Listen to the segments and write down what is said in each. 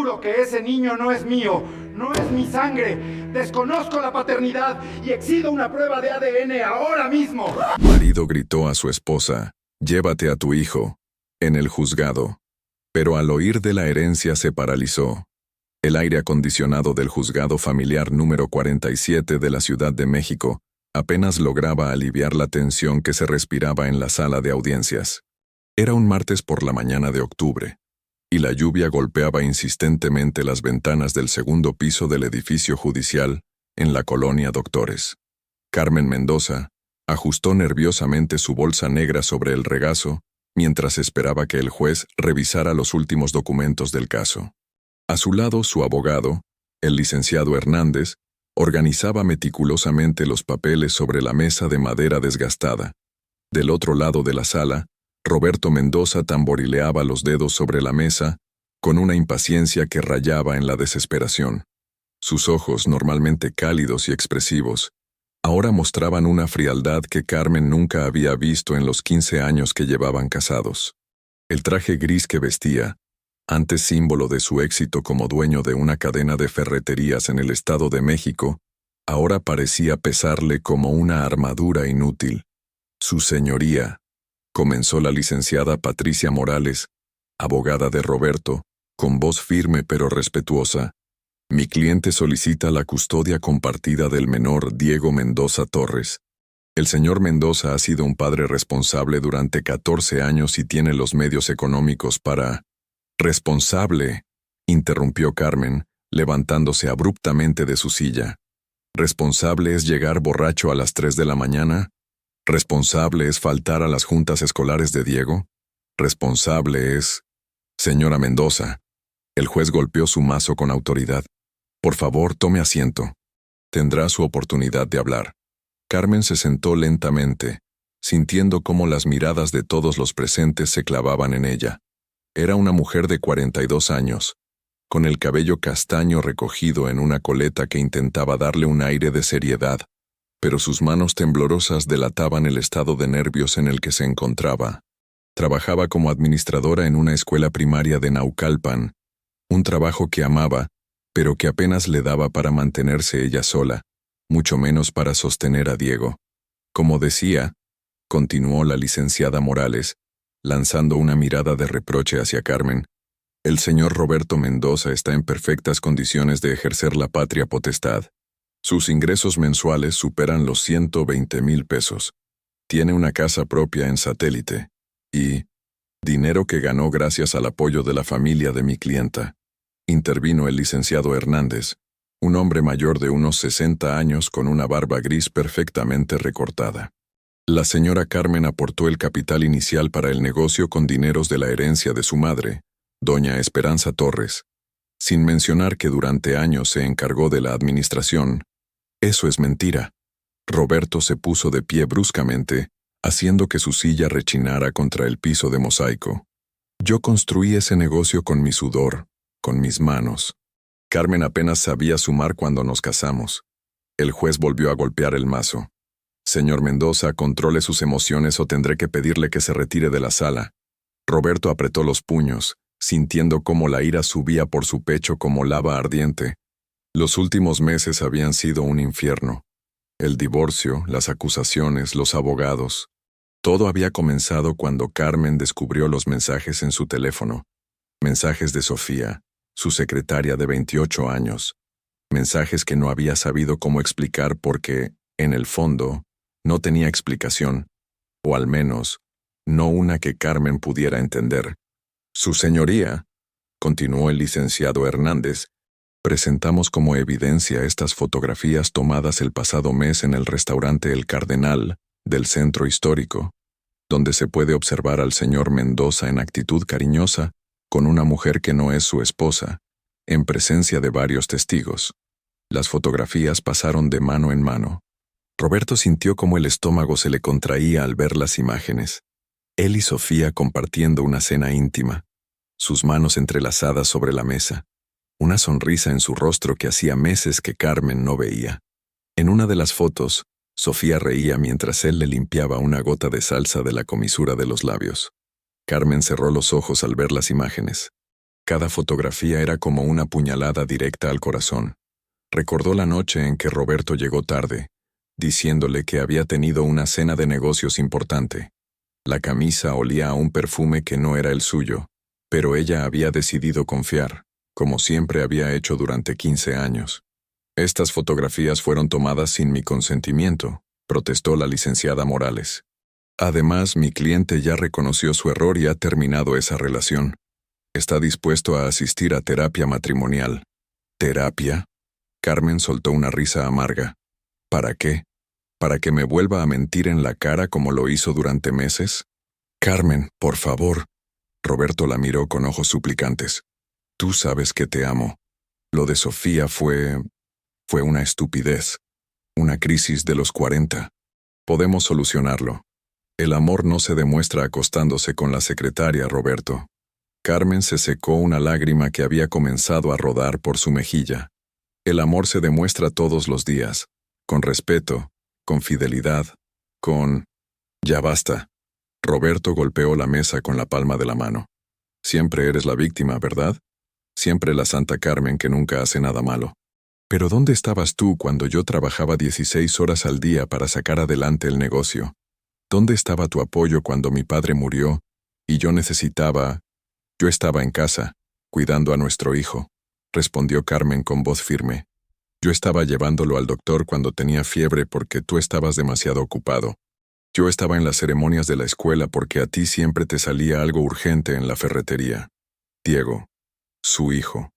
juro que ese niño no es mío, no es mi sangre. Desconozco la paternidad y exijo una prueba de ADN ahora mismo. El marido gritó a su esposa, «Llévate a tu hijo», en el juzgado. Pero al oír de la herencia se paralizó. El aire acondicionado del juzgado familiar número 47 de la Ciudad de México apenas lograba aliviar la tensión que se respiraba en la sala de audiencias. Era un martes por la mañana de octubre, y la lluvia golpeaba insistentemente las ventanas del segundo piso del edificio judicial en la colonia Doctores. Carmen Mendoza ajustó nerviosamente su bolsa negra sobre el regazo mientras esperaba que el juez revisara los últimos documentos del caso. A su lado, su abogado, el licenciado Hernández, organizaba meticulosamente los papeles sobre la mesa de madera desgastada. Del otro lado de la sala, Roberto Mendoza tamborileaba los dedos sobre la mesa con una impaciencia que rayaba en la desesperación. Sus ojos, normalmente cálidos y expresivos, ahora mostraban una frialdad que Carmen nunca había visto en los 15 años que llevaban casados. El traje gris que vestía, antes símbolo de su éxito como dueño de una cadena de ferreterías en el Estado de México, ahora parecía pesarle como una armadura inútil. «Su señoría», comenzó la licenciada Patricia Morales, abogada de Roberto, con voz firme pero respetuosa, «Mi cliente solicita la custodia compartida del menor Diego Mendoza Torres. El señor Mendoza ha sido un padre responsable durante 14 años y tiene los medios económicos para...» «Responsable», interrumpió Carmen, levantándose abruptamente de su silla. «¿Responsable es llegar borracho a las 3 de la mañana? ¿Responsable es faltar a las juntas escolares de Diego? ¿Responsable es...» «Señora Mendoza», el juez golpeó su mazo con autoridad. «Por favor, tome asiento. Tendrá su oportunidad de hablar». Carmen se sentó lentamente, sintiendo cómo las miradas de todos los presentes se clavaban en ella. Era una mujer de 42 años, con el cabello castaño recogido en una coleta que intentaba darle un aire de seriedad, pero sus manos temblorosas delataban el estado de nervios en el que se encontraba. Trabajaba como administradora en una escuela primaria de Naucalpan, un trabajo que amaba, pero que apenas le daba para mantenerse ella sola, mucho menos para sostener a Diego. Como decía, continuó la licenciada Morales, lanzando una mirada de reproche hacia Carmen, el señor Roberto Mendoza está en perfectas condiciones de ejercer la patria potestad. Sus ingresos mensuales superan los 120,000 pesos. Tiene una casa propia en Satélite. Y dinero que ganó gracias al apoyo de la familia de mi clienta. Intervino el licenciado Hernández, un hombre mayor de unos 60 años con una barba gris perfectamente recortada. La señora Carmen aportó el capital inicial para el negocio con dineros de la herencia de su madre, doña Esperanza Torres, sin mencionar que durante años se encargó de la administración. Eso es mentira. Roberto se puso de pie bruscamente, haciendo que su silla rechinara contra el piso de mosaico. Yo construí ese negocio con mi sudor, con mis manos. Carmen apenas sabía sumar cuando nos casamos. El juez volvió a golpear el mazo. Señor Mendoza, controle sus emociones o tendré que pedirle que se retire de la sala. Roberto apretó los puños, sintiendo cómo la ira subía por su pecho como lava ardiente. Los últimos meses habían sido un infierno. El divorcio, las acusaciones, los abogados. Todo había comenzado cuando Carmen descubrió los mensajes en su teléfono. Mensajes de Sofía, su secretaria de 28 años. Mensajes que no había sabido cómo explicar porque, en el fondo, no tenía explicación, o al menos, no una que Carmen pudiera entender. Su señoría, continuó el licenciado Hernández, presentamos como evidencia estas fotografías tomadas el pasado mes en el restaurante El Cardenal, del centro histórico, donde se puede observar al señor Mendoza en actitud cariñosa con una mujer que no es su esposa, en presencia de varios testigos. Las fotografías pasaron de mano en mano. Roberto sintió como el estómago se le contraía al ver las imágenes. Él y Sofía compartiendo una cena íntima, sus manos entrelazadas sobre la mesa, una sonrisa en su rostro que hacía meses que Carmen no veía. En una de las fotos, Sofía reía mientras él le limpiaba una gota de salsa de la comisura de los labios. Carmen cerró los ojos al ver las imágenes. Cada fotografía era como una puñalada directa al corazón. Recordó la noche en que Roberto llegó tarde, diciéndole que había tenido una cena de negocios importante. La camisa olía a un perfume que no era el suyo, pero ella había decidido confiar, como siempre había hecho durante 15 años. Estas fotografías fueron tomadas sin mi consentimiento, protestó la licenciada Morales. Además, mi cliente ya reconoció su error y ha terminado esa relación. Está dispuesto a asistir a terapia matrimonial. ¿Terapia? Carmen soltó una risa amarga. ¿Para qué? ¿Para que me vuelva a mentir en la cara como lo hizo durante meses? Carmen, por favor. Roberto la miró con ojos suplicantes. Tú sabes que te amo. Lo de Sofía fue una estupidez. Una crisis de los 40. Podemos solucionarlo. El amor no se demuestra acostándose con la secretaria, Roberto. Carmen se secó una lágrima que había comenzado a rodar por su mejilla. El amor se demuestra todos los días, con respeto, con fidelidad, con... Ya basta. Roberto golpeó la mesa con la palma de la mano. Siempre eres la víctima, ¿verdad? Siempre la Santa Carmen que nunca hace nada malo. Pero ¿dónde estabas tú cuando yo trabajaba 16 horas al día para sacar adelante el negocio? ¿Dónde estaba tu apoyo cuando mi padre murió y yo necesitaba... Yo estaba en casa, cuidando a nuestro hijo, respondió Carmen con voz firme. Yo estaba llevándolo al doctor cuando tenía fiebre porque tú estabas demasiado ocupado. Yo estaba en las ceremonias de la escuela porque a ti siempre te salía algo urgente en la ferretería. Diego, su hijo.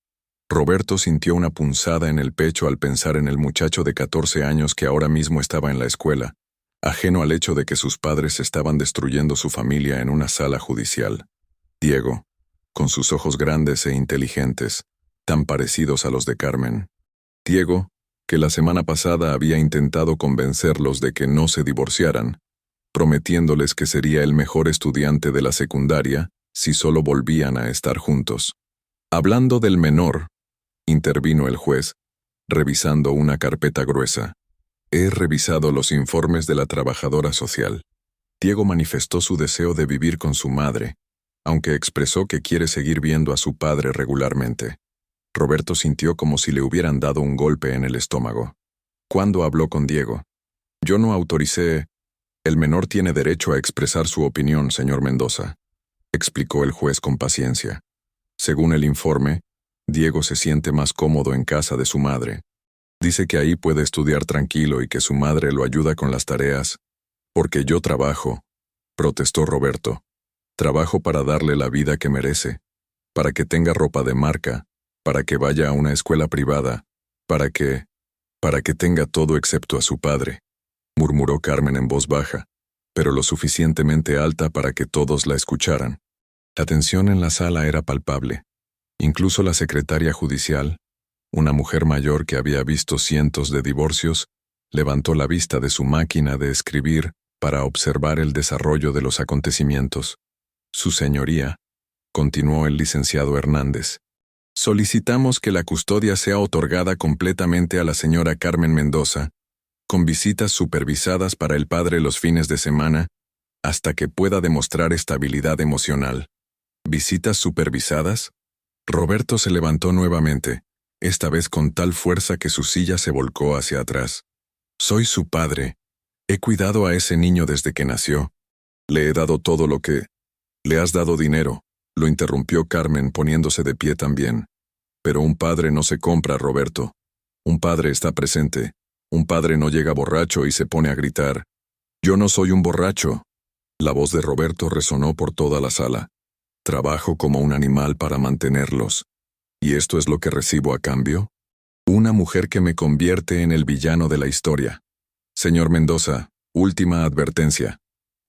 Roberto sintió una punzada en el pecho al pensar en el muchacho de 14 años que ahora mismo estaba en la escuela, ajeno al hecho de que sus padres estaban destruyendo su familia en una sala judicial. Diego, con sus ojos grandes e inteligentes, tan parecidos a los de Carmen. Diego, que la semana pasada había intentado convencerlos de que no se divorciaran, prometiéndoles que sería el mejor estudiante de la secundaria si solo volvían a estar juntos. Hablando del menor, intervino el juez, revisando una carpeta gruesa. He revisado los informes de la trabajadora social. Diego manifestó su deseo de vivir con su madre, aunque expresó que quiere seguir viendo a su padre regularmente. Roberto sintió como si le hubieran dado un golpe en el estómago. ¿Cuándo habló con Diego? Yo no autoricé. El menor tiene derecho a expresar su opinión, señor Mendoza, explicó el juez con paciencia. Según el informe, Diego se siente más cómodo en casa de su madre. Dice que ahí puede estudiar tranquilo y que su madre lo ayuda con las tareas. Porque yo trabajo, protestó Roberto. Trabajo para darle la vida que merece, para que tenga ropa de marca, para que vaya a una escuela privada, para que tenga todo excepto a su padre, murmuró Carmen en voz baja, pero lo suficientemente alta para que todos la escucharan. La tensión en la sala era palpable. Incluso la secretaria judicial, una mujer mayor que había visto cientos de divorcios, levantó la vista de su máquina de escribir para observar el desarrollo de los acontecimientos. Su señoría, continuó el licenciado Hernández, solicitamos que la custodia sea otorgada completamente a la señora Carmen Mendoza, con visitas supervisadas para el padre los fines de semana, hasta que pueda demostrar estabilidad emocional. ¿Visitas supervisadas? Roberto se levantó nuevamente, esta vez con tal fuerza que su silla se volcó hacia atrás. Soy su padre. He cuidado a ese niño desde que nació. Le he dado todo lo que... Le has dado dinero, lo interrumpió Carmen poniéndose de pie también. Pero un padre no se compra, Roberto. Un padre está presente. Un padre no llega borracho y se pone a gritar. Yo no soy un borracho. La voz de Roberto resonó por toda la sala. Trabajo como un animal para mantenerlos. ¿Y esto es lo que recibo a cambio? Una mujer que me convierte en el villano de la historia. Señor Mendoza, última advertencia,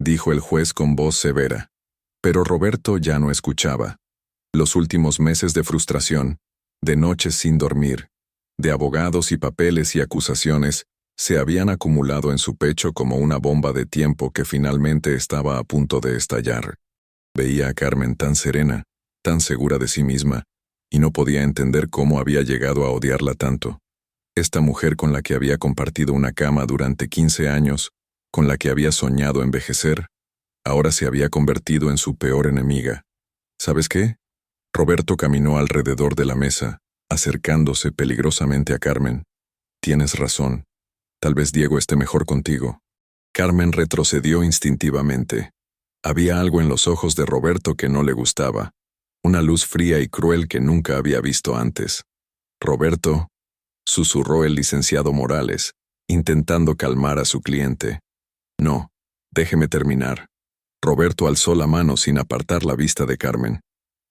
dijo el juez con voz severa. Pero Roberto ya no escuchaba. Los últimos meses de frustración, de noches sin dormir, de abogados y papeles y acusaciones, se habían acumulado en su pecho como una bomba de tiempo que finalmente estaba a punto de estallar. Veía a Carmen tan serena, tan segura de sí misma, y no podía entender cómo había llegado a odiarla tanto. Esta mujer con la que había compartido una cama durante 15 años, con la que había soñado envejecer, ahora se había convertido en su peor enemiga. ¿Sabes qué? Roberto caminó alrededor de la mesa, acercándose peligrosamente a Carmen. Tienes razón. Tal vez Diego esté mejor contigo. Carmen retrocedió instintivamente. Había algo en los ojos de Roberto que no le gustaba, una luz fría y cruel que nunca había visto antes. Roberto, susurró el licenciado Morales, intentando calmar a su cliente. No, déjeme terminar. Roberto alzó la mano sin apartar la vista de Carmen.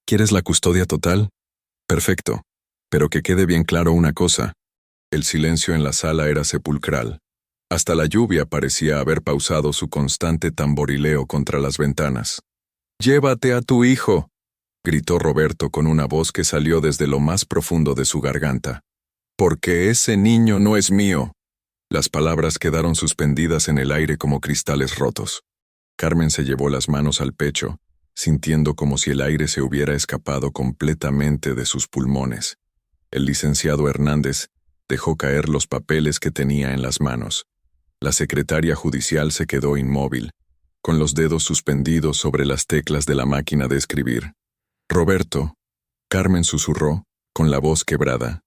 ¿Quieres la custodia total? Perfecto. Pero que quede bien claro una cosa. El silencio en la sala era sepulcral. Hasta la lluvia parecía haber pausado su constante tamborileo contra las ventanas. «¡Llévate a tu hijo!», gritó Roberto con una voz que salió desde lo más profundo de su garganta. «Porque ese niño no es mío». Las palabras quedaron suspendidas en el aire como cristales rotos. Carmen se llevó las manos al pecho, sintiendo como si el aire se hubiera escapado completamente de sus pulmones. El licenciado Hernández dejó caer los papeles que tenía en las manos. La secretaria judicial se quedó inmóvil, con los dedos suspendidos sobre las teclas de la máquina de escribir. «Roberto», Carmen susurró, con la voz quebrada.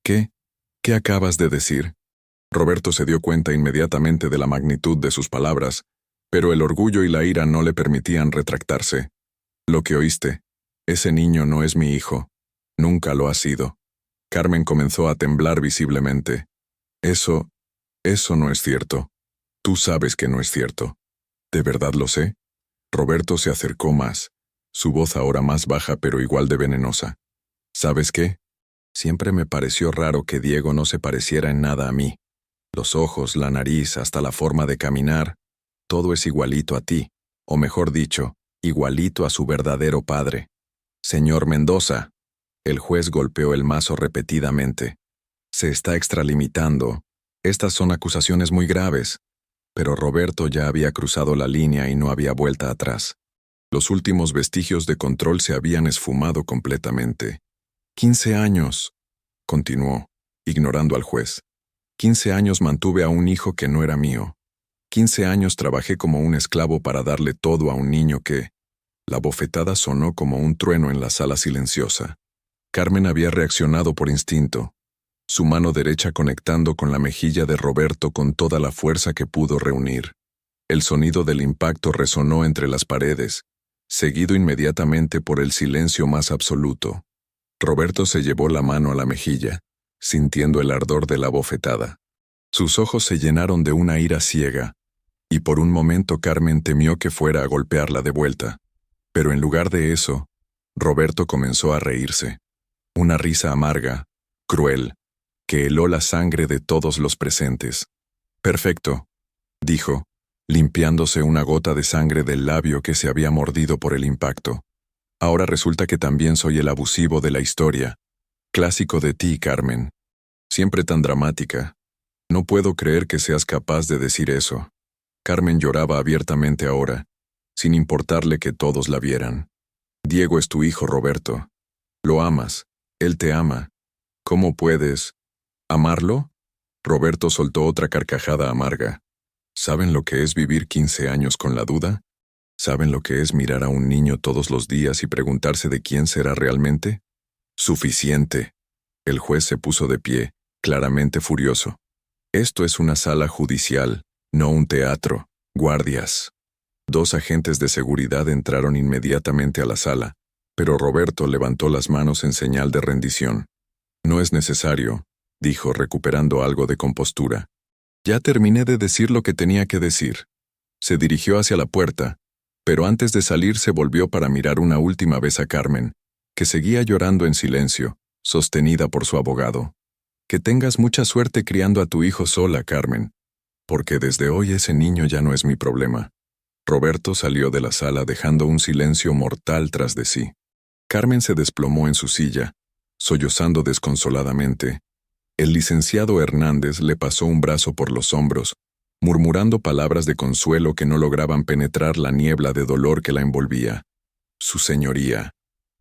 «¿Qué? ¿Qué acabas de decir?» Roberto se dio cuenta inmediatamente de la magnitud de sus palabras, pero el orgullo y la ira no le permitían retractarse. «Lo que oíste. Ese niño no es mi hijo. Nunca lo ha sido». Carmen comenzó a temblar visiblemente. Eso no es cierto. Tú sabes que no es cierto». «¿De verdad lo sé?» Roberto se acercó más, su voz ahora más baja pero igual de venenosa. «¿Sabes qué? Siempre me pareció raro que Diego no se pareciera en nada a mí. Los ojos, la nariz, hasta la forma de caminar, todo es igualito a ti, o mejor dicho, igualito a su verdadero padre. Señor Mendoza». El juez golpeó el mazo repetidamente. «Se está extralimitando. Estas son acusaciones muy graves». Pero Roberto ya había cruzado la línea y no había vuelta atrás. Los últimos vestigios de control se habían esfumado completamente. 15 años, continuó, ignorando al juez. 15 años mantuve a un hijo que no era mío. 15 años trabajé como un esclavo para darle todo a un niño que... La bofetada sonó como un trueno en la sala silenciosa. Carmen había reaccionado por instinto, su mano derecha conectando con la mejilla de Roberto con toda la fuerza que pudo reunir. El sonido del impacto resonó entre las paredes, seguido inmediatamente por el silencio más absoluto. Roberto se llevó la mano a la mejilla, sintiendo el ardor de la bofetada. Sus ojos se llenaron de una ira ciega, y por un momento Carmen temió que fuera a golpearla de vuelta. Pero en lugar de eso, Roberto comenzó a reírse. Una risa amarga, cruel, que heló la sangre de todos los presentes. «Perfecto», dijo, limpiándose una gota de sangre del labio que se había mordido por el impacto. «Ahora resulta que también soy el abusivo de la historia. Clásico de ti, Carmen. Siempre tan dramática. No puedo creer que seas capaz de decir eso». Carmen lloraba abiertamente ahora, sin importarle que todos la vieran. «Diego es tu hijo, Roberto. Lo amas. Él te ama. ¿Cómo puedes amarlo?» Roberto soltó otra carcajada amarga. ¿Saben lo que es vivir 15 años con la duda? ¿Saben lo que es mirar a un niño todos los días y preguntarse de quién será realmente? «Suficiente». El juez se puso de pie, claramente furioso. «Esto es una sala judicial, no un teatro. Guardias». 2 agentes de seguridad entraron inmediatamente a la sala, pero Roberto levantó las manos en señal de rendición. «No es necesario», dijo, recuperando algo de compostura. «Ya terminé de decir lo que tenía que decir». Se dirigió hacia la puerta, pero antes de salir se volvió para mirar una última vez a Carmen, que seguía llorando en silencio, sostenida por su abogado. «Que tengas mucha suerte criando a tu hijo sola, Carmen, porque desde hoy ese niño ya no es mi problema». Roberto salió de la sala dejando un silencio mortal tras de sí. Carmen se desplomó en su silla, sollozando desconsoladamente. El licenciado Hernández le pasó un brazo por los hombros, murmurando palabras de consuelo que no lograban penetrar la niebla de dolor que la envolvía. «Su señoría»,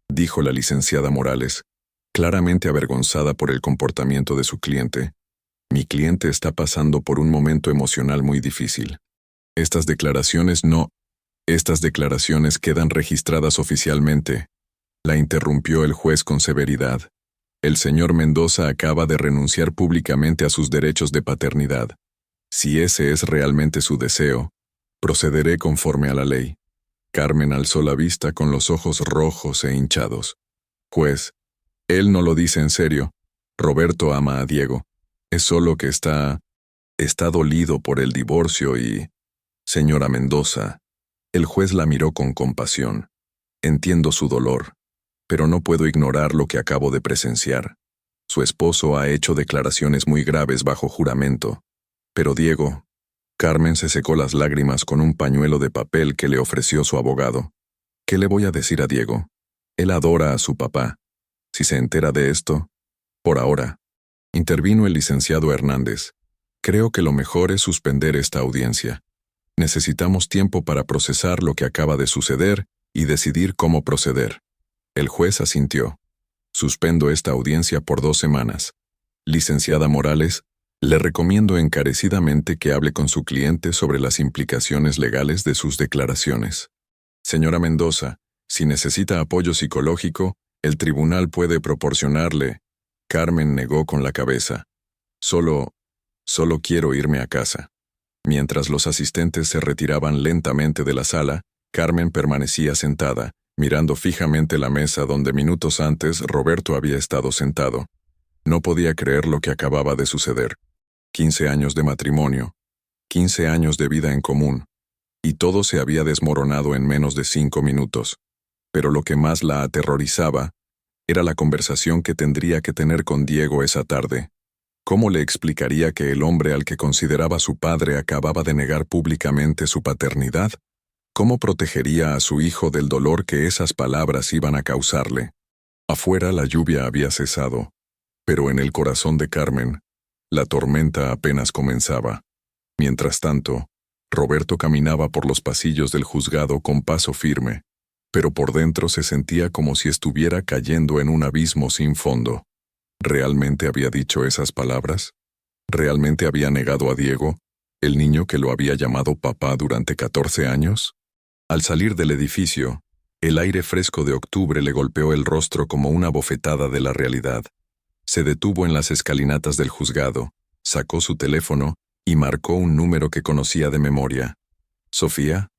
dijo la licenciada Morales, claramente avergonzada por el comportamiento de su cliente. «Mi cliente está pasando por un momento emocional muy difícil. Estas declaraciones quedan registradas oficialmente». La interrumpió el juez con severidad. El señor Mendoza acaba de renunciar públicamente a sus derechos de paternidad. Si ese es realmente su deseo, procederé conforme a la ley. Carmen alzó la vista con los ojos rojos e hinchados. Juez, él no lo dice en serio. Roberto ama a Diego. Es solo que está dolido por el divorcio y... Señora Mendoza, el juez la miró con compasión. Entiendo su dolor, pero no puedo ignorar lo que acabo de presenciar. Su esposo ha hecho declaraciones muy graves bajo juramento. Pero Diego... Carmen se secó las lágrimas con un pañuelo de papel que le ofreció su abogado. ¿Qué le voy a decir a Diego? Él adora a su papá. Si se entera de esto... Por ahora, intervino el licenciado Hernández. Creo que lo mejor es suspender esta audiencia. Necesitamos tiempo para procesar lo que acaba de suceder y decidir cómo proceder. El juez asintió. Suspendo esta audiencia por 2 semanas. Licenciada Morales, le recomiendo encarecidamente que hable con su cliente sobre las implicaciones legales de sus declaraciones. Señora Mendoza, si necesita apoyo psicológico, el tribunal puede proporcionarle. Carmen negó con la cabeza. Solo quiero irme a casa. Mientras los asistentes se retiraban lentamente de la sala, Carmen permanecía sentada, mirando fijamente la mesa donde minutos antes Roberto había estado sentado. No podía creer lo que acababa de suceder. 15 años de matrimonio, 15 años de vida en común, y todo se había desmoronado en menos de 5 minutos. Pero lo que más la aterrorizaba era la conversación que tendría que tener con Diego esa tarde. ¿Cómo le explicaría que el hombre al que consideraba su padre acababa de negar públicamente su paternidad? ¿Cómo protegería a su hijo del dolor que esas palabras iban a causarle? Afuera la lluvia había cesado, pero en el corazón de Carmen, la tormenta apenas comenzaba. Mientras tanto, Roberto caminaba por los pasillos del juzgado con paso firme, pero por dentro se sentía como si estuviera cayendo en un abismo sin fondo. ¿Realmente había dicho esas palabras? ¿Realmente había negado a Diego, el niño que lo había llamado papá durante 14 años? Al salir del edificio, el aire fresco de octubre le golpeó el rostro como una bofetada de la realidad. Se detuvo en las escalinatas del juzgado, sacó su teléfono y marcó un número que conocía de memoria. «Sofía,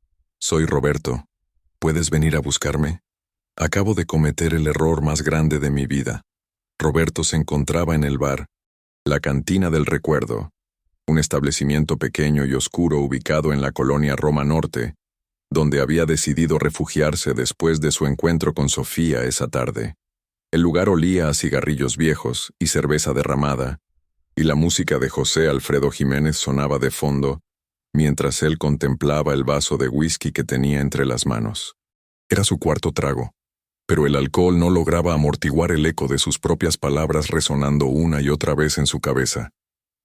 soy Roberto. ¿Puedes venir a buscarme? Acabo de cometer el error más grande de mi vida». Roberto se encontraba en el bar, la Cantina del Recuerdo, un establecimiento pequeño y oscuro ubicado en la colonia Roma Norte, donde había decidido refugiarse después de su encuentro con Sofía esa tarde. El lugar olía a cigarrillos viejos y cerveza derramada, y la música de José Alfredo Jiménez sonaba de fondo, mientras él contemplaba el vaso de whisky que tenía entre las manos. Era su cuarto trago, pero el alcohol no lograba amortiguar el eco de sus propias palabras resonando una y otra vez en su cabeza.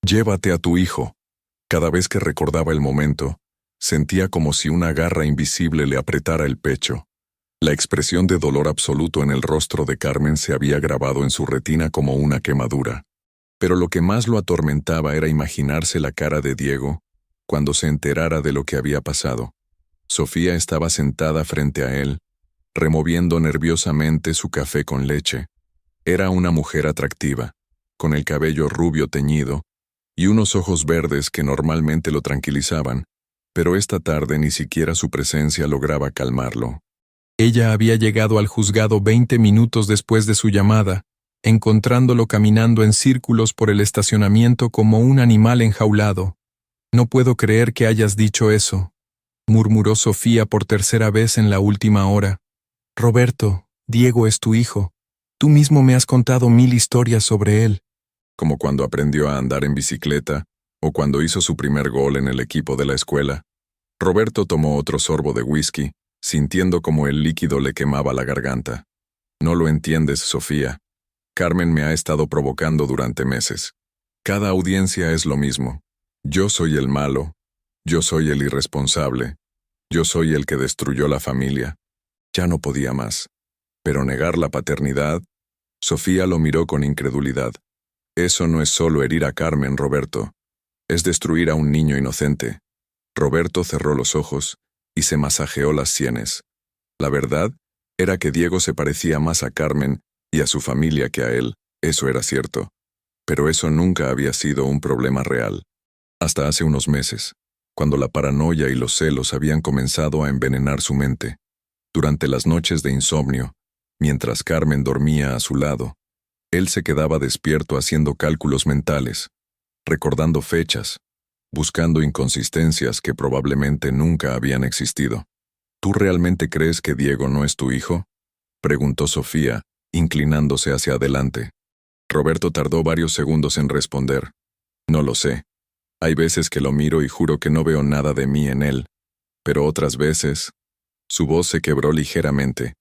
«Llévate a tu hijo». Cada vez que recordaba el momento, sentía como si una garra invisible le apretara el pecho. La expresión de dolor absoluto en el rostro de Carmen se había grabado en su retina como una quemadura. Pero lo que más lo atormentaba era imaginarse la cara de Diego cuando se enterara de lo que había pasado. Sofía estaba sentada frente a él, removiendo nerviosamente su café con leche. Era una mujer atractiva, con el cabello rubio teñido y unos ojos verdes que normalmente lo tranquilizaban, pero esta tarde ni siquiera su presencia lograba calmarlo. Ella había llegado al juzgado 20 minutos después de su llamada, encontrándolo caminando en círculos por el estacionamiento como un animal enjaulado. «No puedo creer que hayas dicho eso», murmuró Sofía por tercera vez en la última hora. «Roberto, Diego es tu hijo. Tú mismo me has contado 1000 historias sobre él». Como cuando aprendió a andar en bicicleta o cuando hizo su primer gol en el equipo de la escuela. Roberto tomó otro sorbo de whisky, sintiendo como el líquido le quemaba la garganta. «No lo entiendes, Sofía. Carmen me ha estado provocando durante meses. Cada audiencia es lo mismo. Yo soy el malo. Yo soy el irresponsable. Yo soy el que destruyó la familia». Ya no podía más. Pero negar la paternidad... Sofía lo miró con incredulidad. «Eso no es solo herir a Carmen, Roberto. Es destruir a un niño inocente». Roberto cerró los ojos y se masajeó las sienes. La verdad era que Diego se parecía más a Carmen y a su familia que a él, eso era cierto. Pero eso nunca había sido un problema real. Hasta hace unos meses, cuando la paranoia y los celos habían comenzado a envenenar su mente. Durante las noches de insomnio, mientras Carmen dormía a su lado, él se quedaba despierto haciendo cálculos mentales, recordando fechas, buscando inconsistencias que probablemente nunca habían existido. ¿Tú realmente crees que Diego no es tu hijo?, preguntó Sofía, inclinándose hacia adelante. Roberto tardó varios segundos en responder. No lo sé. Hay veces que lo miro y juro que no veo nada de mí en él, pero otras veces... Su voz se quebró ligeramente.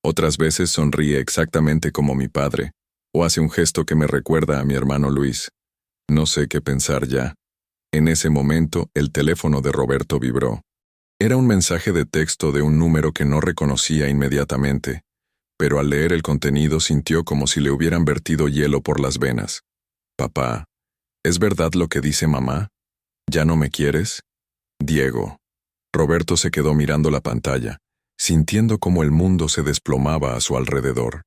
Otras veces sonríe exactamente como mi padre, o hace un gesto que me recuerda a mi hermano Luis. No sé qué pensar ya. En ese momento, el teléfono de Roberto vibró. Era un mensaje de texto de un número que no reconocía inmediatamente, pero al leer el contenido sintió como si le hubieran vertido hielo por las venas. Papá, ¿es verdad lo que dice mamá? ¿Ya no me quieres? Diego. Roberto se quedó mirando la pantalla, sintiendo cómo el mundo se desplomaba a su alrededor.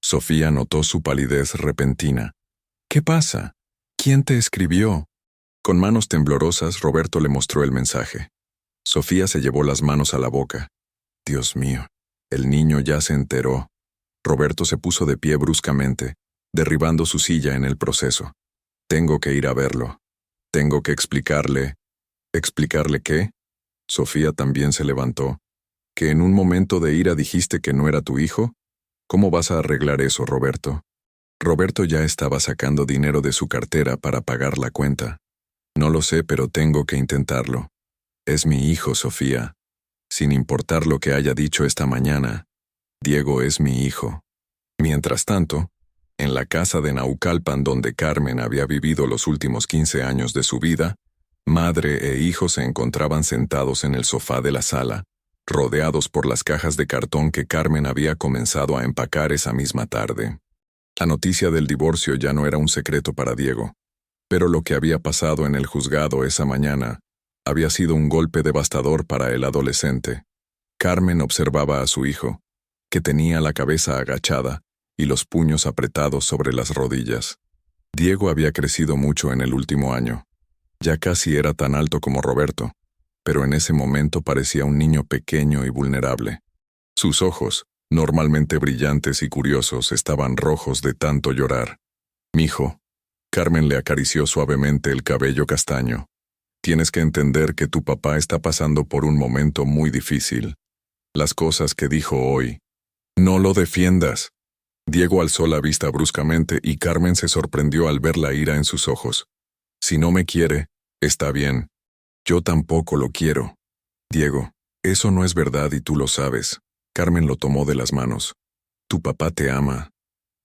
Sofía notó su palidez repentina. ¿Qué pasa? ¿Quién te escribió? Con manos temblorosas, Roberto le mostró el mensaje. Sofía se llevó las manos a la boca. Dios mío, el niño ya se enteró. Roberto se puso de pie bruscamente, derribando su silla en el proceso. Tengo que ir a verlo. Tengo que explicarle. ¿Explicarle qué? Sofía también se levantó. ¿Que en un momento de ira dijiste que no era tu hijo? ¿Cómo vas a arreglar eso, Roberto? Roberto ya estaba sacando dinero de su cartera para pagar la cuenta. No lo sé, pero tengo que intentarlo. Es mi hijo, Sofía. Sin importar lo que haya dicho esta mañana, Diego es mi hijo. Mientras tanto, en la casa de Naucalpan donde Carmen había vivido los últimos 15 años de su vida, madre e hijo se encontraban sentados en el sofá de la sala, rodeados por las cajas de cartón que Carmen había comenzado a empacar esa misma tarde. La noticia del divorcio ya no era un secreto para Diego, pero lo que había pasado en el juzgado esa mañana había sido un golpe devastador para el adolescente. Carmen observaba a su hijo, que tenía la cabeza agachada y los puños apretados sobre las rodillas. Diego había crecido mucho en el último año. Ya casi era tan alto como Roberto, pero en ese momento parecía un niño pequeño y vulnerable. Sus ojos, normalmente brillantes y curiosos, estaban rojos de tanto llorar. «Mijo», Carmen le acarició suavemente el cabello castaño. «Tienes que entender que tu papá está pasando por un momento muy difícil. Las cosas que dijo hoy. No lo defiendas». Diego alzó la vista bruscamente y Carmen se sorprendió al ver la ira en sus ojos. «Si no me quiere, está bien. Yo tampoco lo quiero. Diego, eso no es verdad y tú lo sabes». Carmen lo tomó de las manos. «Tu papá te ama.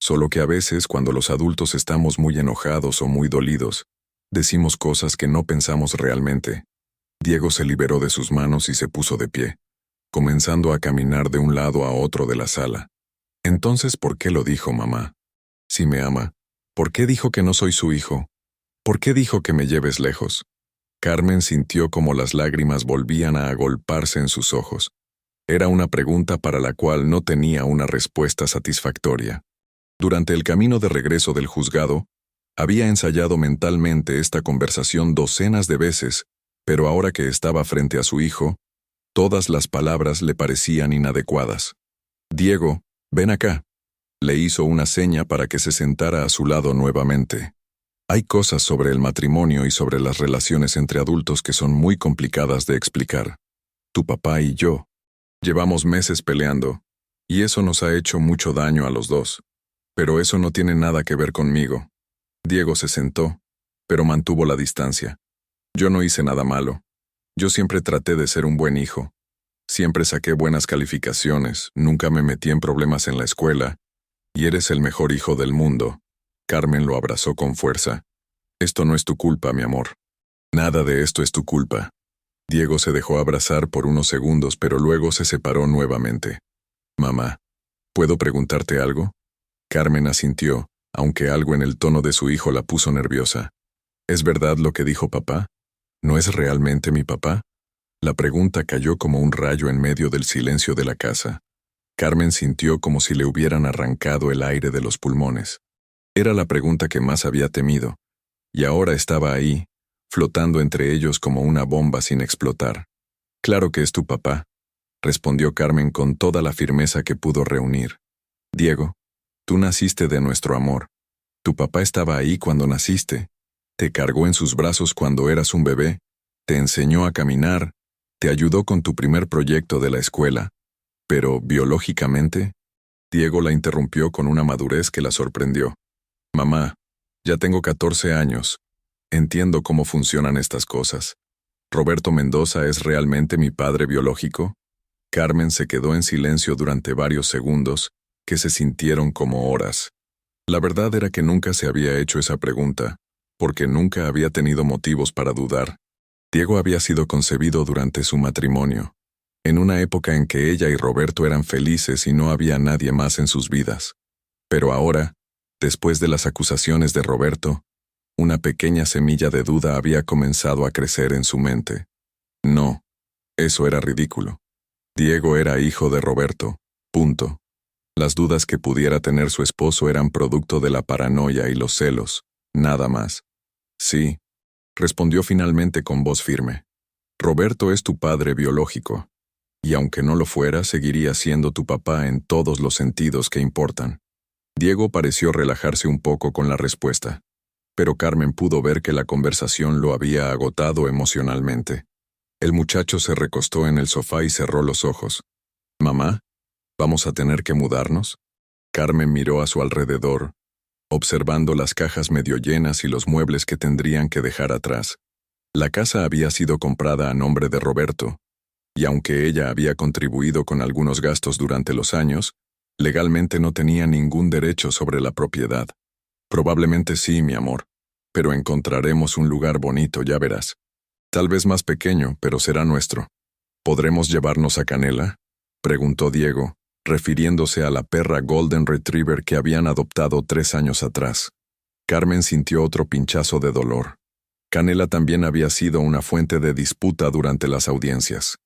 Solo que a veces, cuando los adultos estamos muy enojados o muy dolidos, decimos cosas que no pensamos realmente». Diego se liberó de sus manos y se puso de pie, comenzando a caminar de un lado a otro de la sala. «Entonces, ¿por qué lo dijo, mamá? Si me ama, ¿por qué dijo que no soy su hijo? ¿Por qué dijo que me lleves lejos?» Carmen sintió como las lágrimas volvían a agolparse en sus ojos. Era una pregunta para la cual no tenía una respuesta satisfactoria. Durante el camino de regreso del juzgado, había ensayado mentalmente esta conversación docenas de veces, pero ahora que estaba frente a su hijo, todas las palabras le parecían inadecuadas. «Diego, ven acá». Le hizo una seña para que se sentara a su lado nuevamente. «Hay cosas sobre el matrimonio y sobre las relaciones entre adultos que son muy complicadas de explicar. Tu papá y yo llevamos meses peleando, y eso nos ha hecho mucho daño a los dos. Pero eso no tiene nada que ver conmigo». Diego se sentó, pero mantuvo la distancia. «Yo no hice nada malo. Yo siempre traté de ser un buen hijo. Siempre saqué buenas calificaciones, nunca me metí en problemas en la escuela, y eres el mejor hijo del mundo». Carmen lo abrazó con fuerza. «Esto no es tu culpa, mi amor. Nada de esto es tu culpa». Diego se dejó abrazar por unos segundos, pero luego se separó nuevamente. «Mamá, ¿puedo preguntarte algo?». Carmen asintió, aunque algo en el tono de su hijo la puso nerviosa. «¿Es verdad lo que dijo papá? ¿No es realmente mi papá?». La pregunta cayó como un rayo en medio del silencio de la casa. Carmen sintió como si le hubieran arrancado el aire de los pulmones. Era la pregunta que más había temido, y ahora estaba ahí, flotando entre ellos como una bomba sin explotar. «Claro que es tu papá», respondió Carmen con toda la firmeza que pudo reunir. «Diego, tú naciste de nuestro amor. Tu papá estaba ahí cuando naciste. Te cargó en sus brazos cuando eras un bebé, te enseñó a caminar, te ayudó con tu primer proyecto de la escuela. Pero, biológicamente...» Diego la interrumpió con una madurez que la sorprendió. «Mamá, ya tengo 14 años. Entiendo cómo funcionan estas cosas. ¿Roberto Mendoza es realmente mi padre biológico?» Carmen se quedó en silencio durante varios segundos, que se sintieron como horas. La verdad era que nunca se había hecho esa pregunta, porque nunca había tenido motivos para dudar. Diego había sido concebido durante su matrimonio, en una época en que ella y Roberto eran felices y no había nadie más en sus vidas. Pero ahora, después de las acusaciones de Roberto, una pequeña semilla de duda había comenzado a crecer en su mente. No, eso era ridículo. Diego era hijo de Roberto, punto. Las dudas que pudiera tener su esposo eran producto de la paranoia y los celos, nada más. «Sí», respondió finalmente con voz firme. «Roberto es tu padre biológico, y aunque no lo fuera, seguiría siendo tu papá en todos los sentidos que importan». Diego pareció relajarse un poco con la respuesta, pero Carmen pudo ver que la conversación lo había agotado emocionalmente. El muchacho se recostó en el sofá y cerró los ojos. «Mamá, ¿vamos a tener que mudarnos?» Carmen miró a su alrededor, observando las cajas medio llenas y los muebles que tendrían que dejar atrás. La casa había sido comprada a nombre de Roberto, y aunque ella había contribuido con algunos gastos durante los años, legalmente no tenía ningún derecho sobre la propiedad. «Probablemente sí, mi amor, pero encontraremos un lugar bonito, ya verás. Tal vez más pequeño, pero será nuestro. ¿Podremos llevarnos a Canela?», preguntó Diego, refiriéndose a la perra Golden Retriever que habían adoptado 3 años atrás. Carmen sintió otro pinchazo de dolor. Canela también había sido una fuente de disputa durante las audiencias.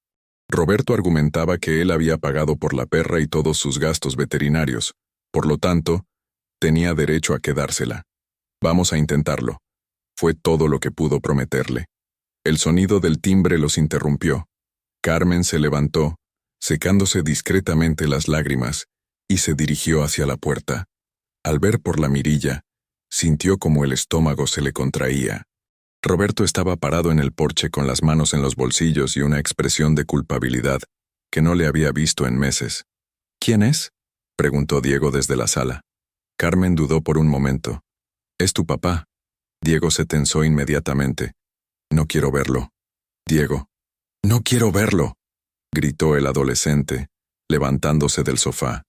Roberto argumentaba que él había pagado por la perra y todos sus gastos veterinarios, por lo tanto, tenía derecho a quedársela. «Vamos a intentarlo», fue todo lo que pudo prometerle. El sonido del timbre los interrumpió. Carmen se levantó, secándose discretamente las lágrimas, y se dirigió hacia la puerta. Al ver por la mirilla, sintió como el estómago se le contraía. Roberto estaba parado en el porche con las manos en los bolsillos y una expresión de culpabilidad que no le había visto en meses. «¿Quién es?», preguntó Diego desde la sala. Carmen dudó por un momento. «Es tu papá». Diego se tensó inmediatamente. «No quiero verlo». «Diego, no quiero verlo», gritó el adolescente, levantándose del sofá.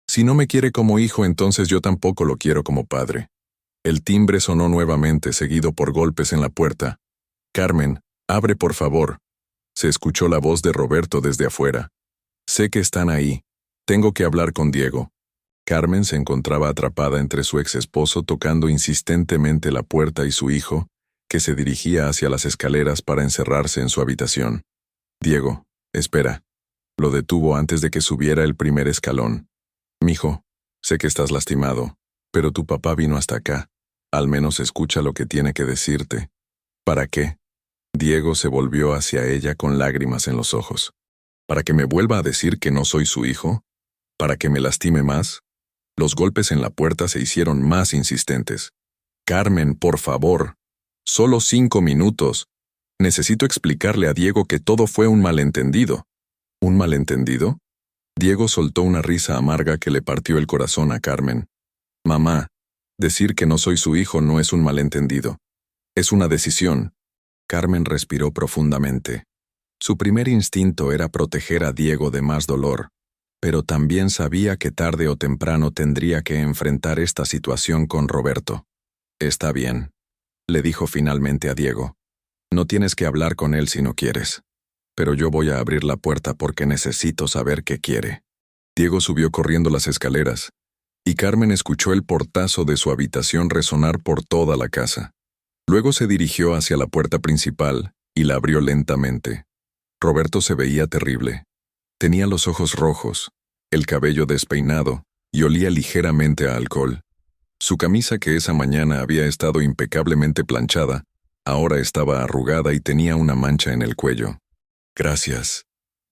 «Si no me quiere como hijo, entonces yo tampoco lo quiero como padre». El timbre sonó nuevamente, seguido por golpes en la puerta. «Carmen, abre por favor». Se escuchó la voz de Roberto desde afuera. «Sé que están ahí. Tengo que hablar con Diego». Carmen se encontraba atrapada entre su ex esposo tocando insistentemente la puerta y su hijo, que se dirigía hacia las escaleras para encerrarse en su habitación. «Diego, espera». Lo detuvo antes de que subiera el primer escalón. «Mijo, sé que estás lastimado, pero tu papá vino hasta acá. Al menos escucha lo que tiene que decirte». «¿Para qué?». Diego se volvió hacia ella con lágrimas en los ojos. «¿Para que me vuelva a decir que no soy su hijo? ¿Para que me lastime más?». Los golpes en la puerta se hicieron más insistentes. «Carmen, por favor. Solo 5 minutos. Necesito explicarle a Diego que todo fue un malentendido». «¿Un malentendido?». Diego soltó una risa amarga que le partió el corazón a Carmen. «Mamá, decir que no soy su hijo no es un malentendido. Es una decisión». Carmen respiró profundamente. Su primer instinto era proteger a Diego de más dolor, pero también sabía que tarde o temprano tendría que enfrentar esta situación con Roberto. «Está bien», le dijo finalmente a Diego. «No tienes que hablar con él si no quieres. Pero yo voy a abrir la puerta porque necesito saber qué quiere». Diego subió corriendo las escaleras, y Carmen escuchó el portazo de su habitación resonar por toda la casa. Luego se dirigió hacia la puerta principal y la abrió lentamente. Roberto se veía terrible. Tenía los ojos rojos, el cabello despeinado, y olía ligeramente a alcohol. Su camisa, que esa mañana había estado impecablemente planchada, ahora estaba arrugada y tenía una mancha en el cuello. «Gracias»,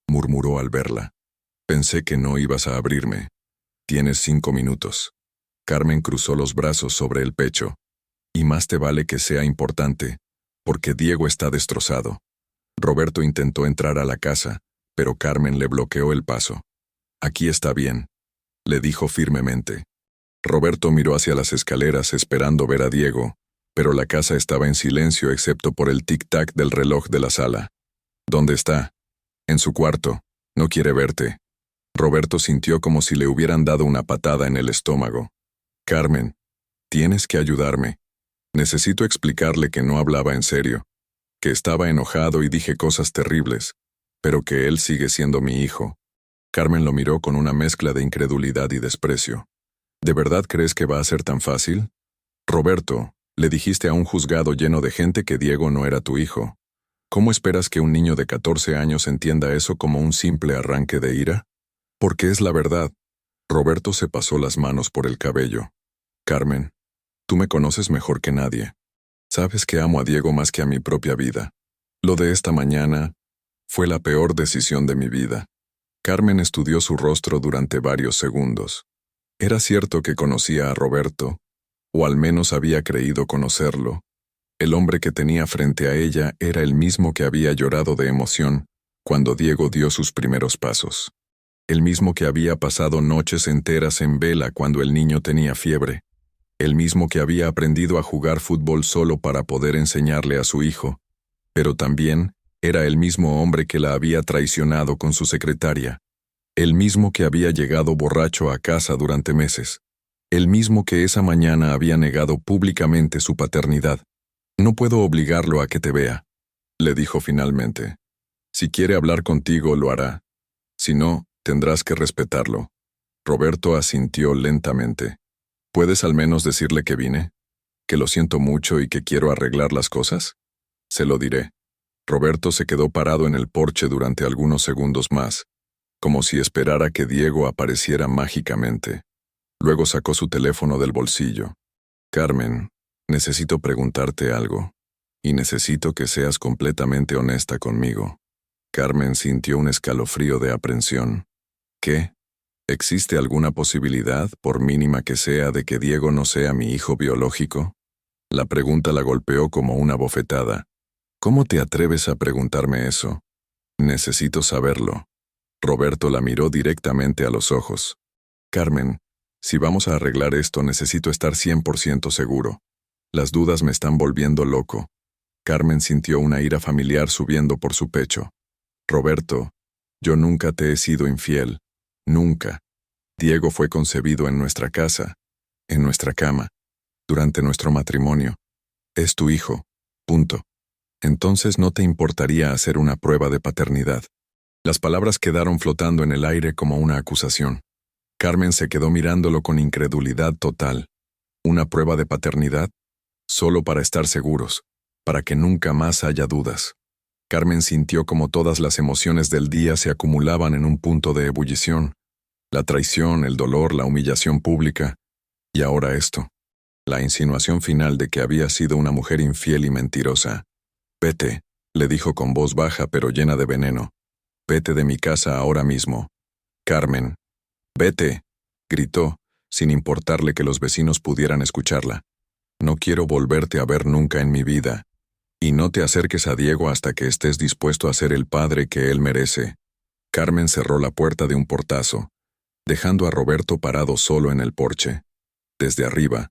murmuró al verla. «Pensé que no ibas a abrirme. Tienes 5 minutos». Carmen cruzó los brazos sobre el pecho. «Y más te vale que sea importante, porque Diego está destrozado». Roberto intentó entrar a la casa, pero Carmen le bloqueó el paso. «Aquí está bien», le dijo firmemente. Roberto miró hacia las escaleras esperando ver a Diego, pero la casa estaba en silencio excepto por el tic-tac del reloj de la sala. «¿Dónde está?» «En su cuarto. No quiere verte». Roberto sintió como si le hubieran dado una patada en el estómago. «Carmen, tienes que ayudarme. Necesito explicarle que no hablaba en serio, que estaba enojado y dije cosas terribles, pero que él sigue siendo mi hijo». Carmen lo miró con una mezcla de incredulidad y desprecio. «¿De verdad crees que va a ser tan fácil? Roberto, le dijiste a un juzgado lleno de gente que Diego no era tu hijo. ¿Cómo esperas que un niño de 14 años entienda eso como un simple arranque de ira? Porque es la verdad». Roberto se pasó las manos por el cabello. «Carmen, tú me conoces mejor que nadie. Sabes que amo a Diego más que a mi propia vida. Lo de esta mañana fue la peor decisión de mi vida». Carmen estudió su rostro durante varios segundos. Era cierto que conocía a Roberto, o al menos había creído conocerlo. El hombre que tenía frente a ella era el mismo que había llorado de emoción cuando Diego dio sus primeros pasos. El mismo que había pasado noches enteras en vela cuando el niño tenía fiebre. El mismo que había aprendido a jugar fútbol solo para poder enseñarle a su hijo. Pero también era el mismo hombre que la había traicionado con su secretaria. El mismo que había llegado borracho a casa durante meses. El mismo que esa mañana había negado públicamente su paternidad. «No puedo obligarlo a que te vea», le dijo finalmente. «Si quiere hablar contigo, lo hará. Si no, tendrás que respetarlo». Roberto asintió lentamente. «¿Puedes al menos decirle que vine? ¿Que lo siento mucho y que quiero arreglar las cosas?» «Se lo diré». Roberto se quedó parado en el porche durante algunos segundos más, como si esperara que Diego apareciera mágicamente. Luego sacó su teléfono del bolsillo. «Carmen, necesito preguntarte algo, y necesito que seas completamente honesta conmigo». Carmen sintió un escalofrío de aprensión. «¿Qué? ¿Existe alguna posibilidad, por mínima que sea, de que Diego no sea mi hijo biológico?» La pregunta la golpeó como una bofetada. «¿Cómo te atreves a preguntarme eso? Necesito saberlo». Roberto la miró directamente a los ojos. «Carmen, si vamos a arreglar esto necesito estar 100% seguro. Las dudas me están volviendo loco». Carmen sintió una ira familiar subiendo por su pecho. «Roberto, yo nunca te he sido infiel. Nunca. Diego fue concebido en nuestra casa, en nuestra cama, durante nuestro matrimonio. Es tu hijo. Punto. Entonces no te importaría hacer una prueba de paternidad». Las palabras quedaron flotando en el aire como una acusación. Carmen se quedó mirándolo con incredulidad total. ¿Una prueba de paternidad? Solo para estar seguros, para que nunca más haya dudas. Carmen sintió como todas las emociones del día se acumulaban en un punto de ebullición. La traición, el dolor, la humillación pública. Y ahora esto. La insinuación final de que había sido una mujer infiel y mentirosa. «Vete», le dijo con voz baja pero llena de veneno. «Vete de mi casa ahora mismo. Carmen». «Vete», gritó, sin importarle que los vecinos pudieran escucharla. «No quiero volverte a ver nunca en mi vida. Y no te acerques a Diego hasta que estés dispuesto a ser el padre que él merece». Carmen cerró la puerta de un portazo, dejando a Roberto parado solo en el porche. Desde arriba,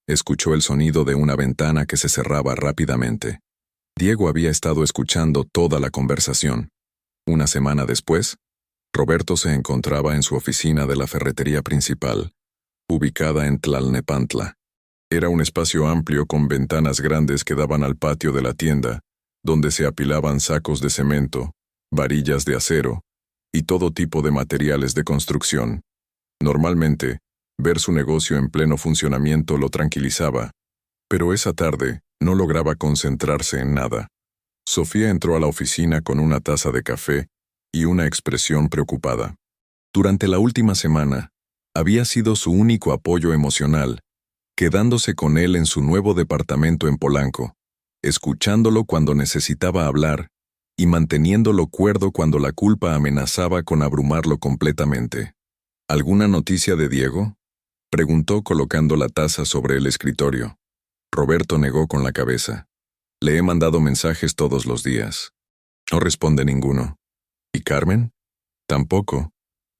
escuchó el sonido de una ventana que se cerraba rápidamente. Diego había estado escuchando toda la conversación. Una semana después, Roberto se encontraba en su oficina de la ferretería principal, ubicada en Tlalnepantla. Era un espacio amplio con ventanas grandes que daban al patio de la tienda, donde se apilaban sacos de cemento, varillas de acero y todo tipo de materiales de construcción. Normalmente, ver su negocio en pleno funcionamiento lo tranquilizaba, pero esa tarde no lograba concentrarse en nada. Sofía entró a la oficina con una taza de café y una expresión preocupada. Durante la última semana, había sido su único apoyo emocional, quedándose con él en su nuevo departamento en Polanco, escuchándolo cuando necesitaba hablar y manteniéndolo cuerdo cuando la culpa amenazaba con abrumarlo completamente. ¿Alguna noticia de Diego?, preguntó colocando la taza sobre el escritorio. Roberto negó con la cabeza. Le he mandado mensajes todos los días. No responde ninguno. ¿Y Carmen? Tampoco.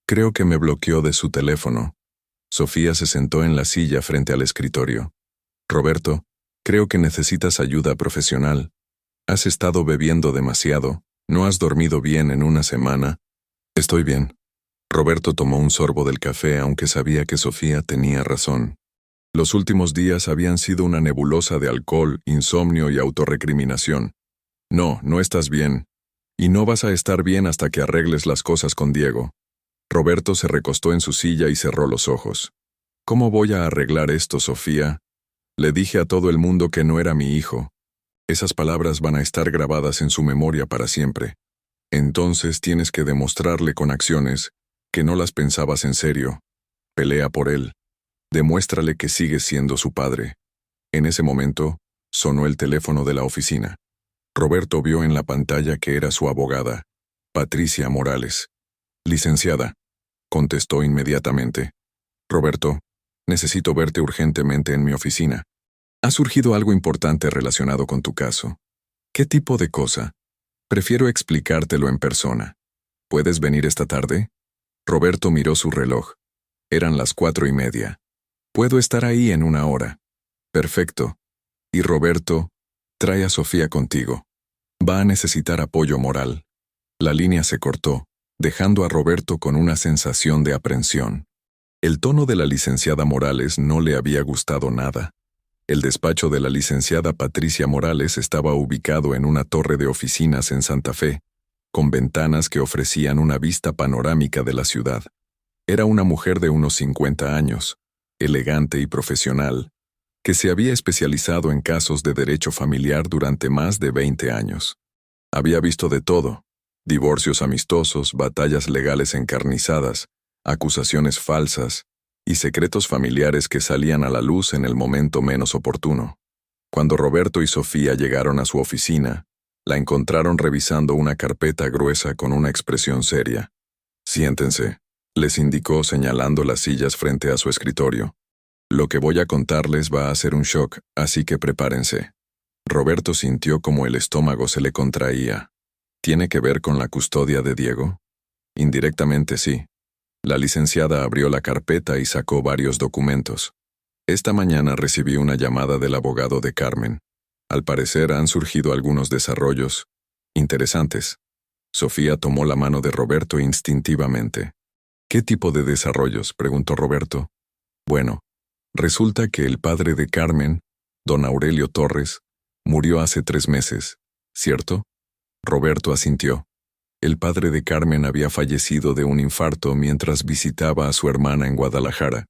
Creo que me bloqueó de su teléfono. Sofía se sentó en la silla frente al escritorio. Roberto, creo que necesitas ayuda profesional. Has estado bebiendo demasiado. ¿No has dormido bien en una semana? Estoy bien. Roberto tomó un sorbo del café aunque sabía que Sofía tenía razón. Los últimos días habían sido una nebulosa de alcohol, insomnio y autorrecriminación. No, no estás bien. Y no vas a estar bien hasta que arregles las cosas con Diego. Roberto se recostó en su silla y cerró los ojos. ¿Cómo voy a arreglar esto, Sofía? Le dije a todo el mundo que no era mi hijo. Esas palabras van a estar grabadas en su memoria para siempre. Entonces tienes que demostrarle con acciones que no las pensabas en serio. Pelea por él. Demuéstrale que sigues siendo su padre. En ese momento, sonó el teléfono de la oficina. Roberto vio en la pantalla que era su abogada, Patricia Morales. Licenciada, contestó inmediatamente. Roberto, necesito verte urgentemente en mi oficina. Ha surgido algo importante relacionado con tu caso. ¿Qué tipo de cosa? Prefiero explicártelo en persona. ¿Puedes venir esta tarde? Roberto miró su reloj. Eran las 4:30. Puedo estar ahí en 1 hora. Perfecto. Y Roberto, trae a Sofía contigo. Va a necesitar apoyo moral. La línea se cortó, dejando a Roberto con una sensación de aprensión. El tono de la licenciada Morales no le había gustado nada. El despacho de la licenciada Patricia Morales estaba ubicado en una torre de oficinas en Santa Fe, con ventanas que ofrecían una vista panorámica de la ciudad. Era una mujer de unos 50 años, elegante y profesional, que se había especializado en casos de derecho familiar durante más de 20 años. Había visto de todo: divorcios amistosos, batallas legales encarnizadas, acusaciones falsas y secretos familiares que salían a la luz en el momento menos oportuno. Cuando Roberto y Sofía llegaron a su oficina, la encontraron revisando una carpeta gruesa con una expresión seria. Siéntense, les indicó señalando las sillas frente a su escritorio. Lo que voy a contarles va a ser un shock, así que prepárense. Roberto sintió como el estómago se le contraía. ¿Tiene que ver con la custodia de Diego? Indirectamente sí. La licenciada abrió la carpeta y sacó varios documentos. Esta mañana recibí una llamada del abogado de Carmen. Al parecer han surgido algunos desarrollos interesantes. Sofía tomó la mano de Roberto instintivamente. ¿Qué tipo de desarrollos?, preguntó Roberto. Bueno, resulta que el padre de Carmen, don Aurelio Torres, murió hace 3 meses, ¿cierto? Roberto asintió. El padre de Carmen había fallecido de un infarto mientras visitaba a su hermana en Guadalajara.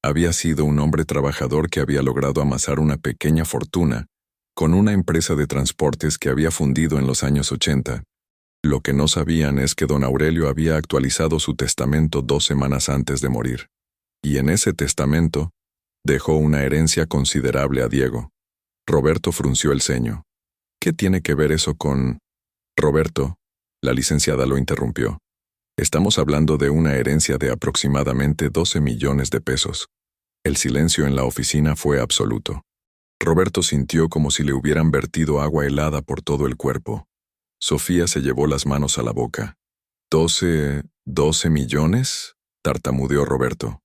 Había sido un hombre trabajador que había logrado amasar una pequeña fortuna con una empresa de transportes que había fundido en los años 80. Lo que no sabían es que don Aurelio había actualizado su testamento 2 semanas antes de morir. Y en ese testamento dejó una herencia considerable a Diego. Roberto frunció el ceño. ¿Qué tiene que ver eso con...? Roberto, la licenciada lo interrumpió. Estamos hablando de una herencia de aproximadamente 12 millones de pesos. El silencio en la oficina fue absoluto. Roberto sintió como si le hubieran vertido agua helada por todo el cuerpo. Sofía se llevó las manos a la boca. ¿12 millones? Tartamudeó Roberto.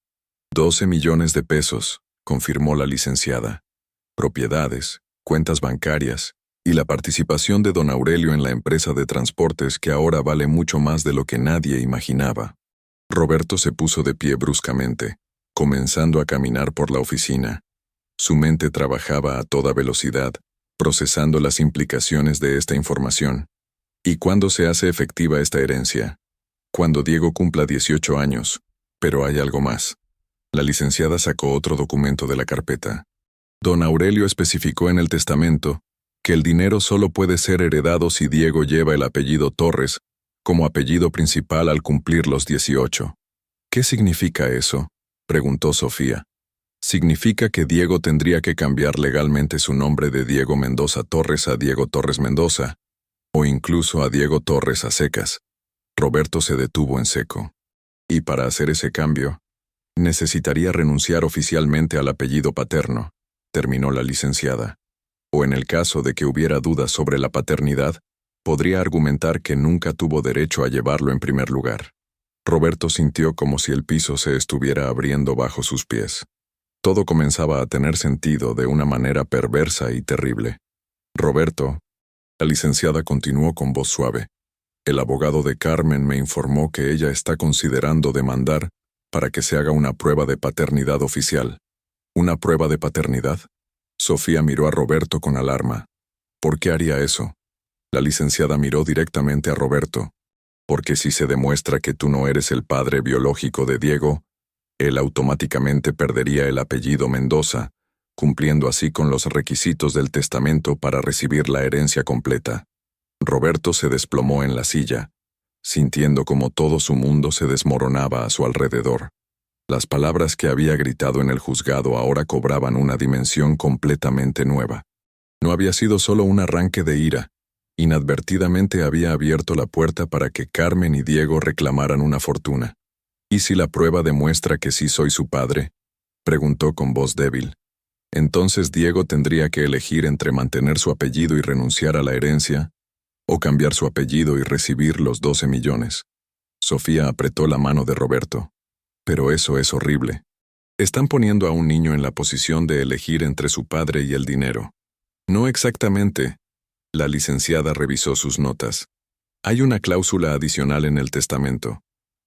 12 millones de pesos, confirmó la licenciada. Propiedades, cuentas bancarias y la participación de don Aurelio en la empresa de transportes que ahora vale mucho más de lo que nadie imaginaba. Roberto se puso de pie bruscamente, comenzando a caminar por la oficina. Su mente trabajaba a toda velocidad, procesando las implicaciones de esta información. ¿Y cuándo se hace efectiva esta herencia? Cuando Diego cumpla 18 años. Pero hay algo más. La licenciada sacó otro documento de la carpeta. Don Aurelio especificó en el testamento que el dinero solo puede ser heredado si Diego lleva el apellido Torres como apellido principal al cumplir los 18. ¿Qué significa eso?, preguntó Sofía. Significa que Diego tendría que cambiar legalmente su nombre de Diego Mendoza Torres a Diego Torres Mendoza, o incluso a Diego Torres a secas. Roberto se detuvo en seco. Y para hacer ese cambio, necesitaría renunciar oficialmente al apellido paterno, terminó la licenciada. O en el caso de que hubiera dudas sobre la paternidad, podría argumentar que nunca tuvo derecho a llevarlo en primer lugar. Roberto sintió como si el piso se estuviera abriendo bajo sus pies. Todo comenzaba a tener sentido de una manera perversa y terrible. Roberto, la licenciada continuó con voz suave. El abogado de Carmen me informó que ella está considerando demandar para que se haga una prueba de paternidad oficial. ¿Una prueba de paternidad? Sofía miró a Roberto con alarma. ¿Por qué haría eso? La licenciada miró directamente a Roberto. Porque si se demuestra que tú no eres el padre biológico de Diego, él automáticamente perdería el apellido Mendoza, cumpliendo así con los requisitos del testamento para recibir la herencia completa. Roberto se desplomó en la silla, sintiendo como todo su mundo se desmoronaba a su alrededor. Las palabras que había gritado en el juzgado ahora cobraban una dimensión completamente nueva. No había sido solo un arranque de ira. Inadvertidamente había abierto la puerta para que Carmen y Diego reclamaran una fortuna. ¿Y si la prueba demuestra que sí soy su padre?, preguntó con voz débil. Entonces Diego tendría que elegir entre mantener su apellido y renunciar a la herencia, o cambiar su apellido y recibir los 12 millones. Sofía apretó la mano de Roberto. Pero eso es horrible. Están poniendo a un niño en la posición de elegir entre su padre y el dinero. No exactamente. La licenciada revisó sus notas. Hay una cláusula adicional en el testamento.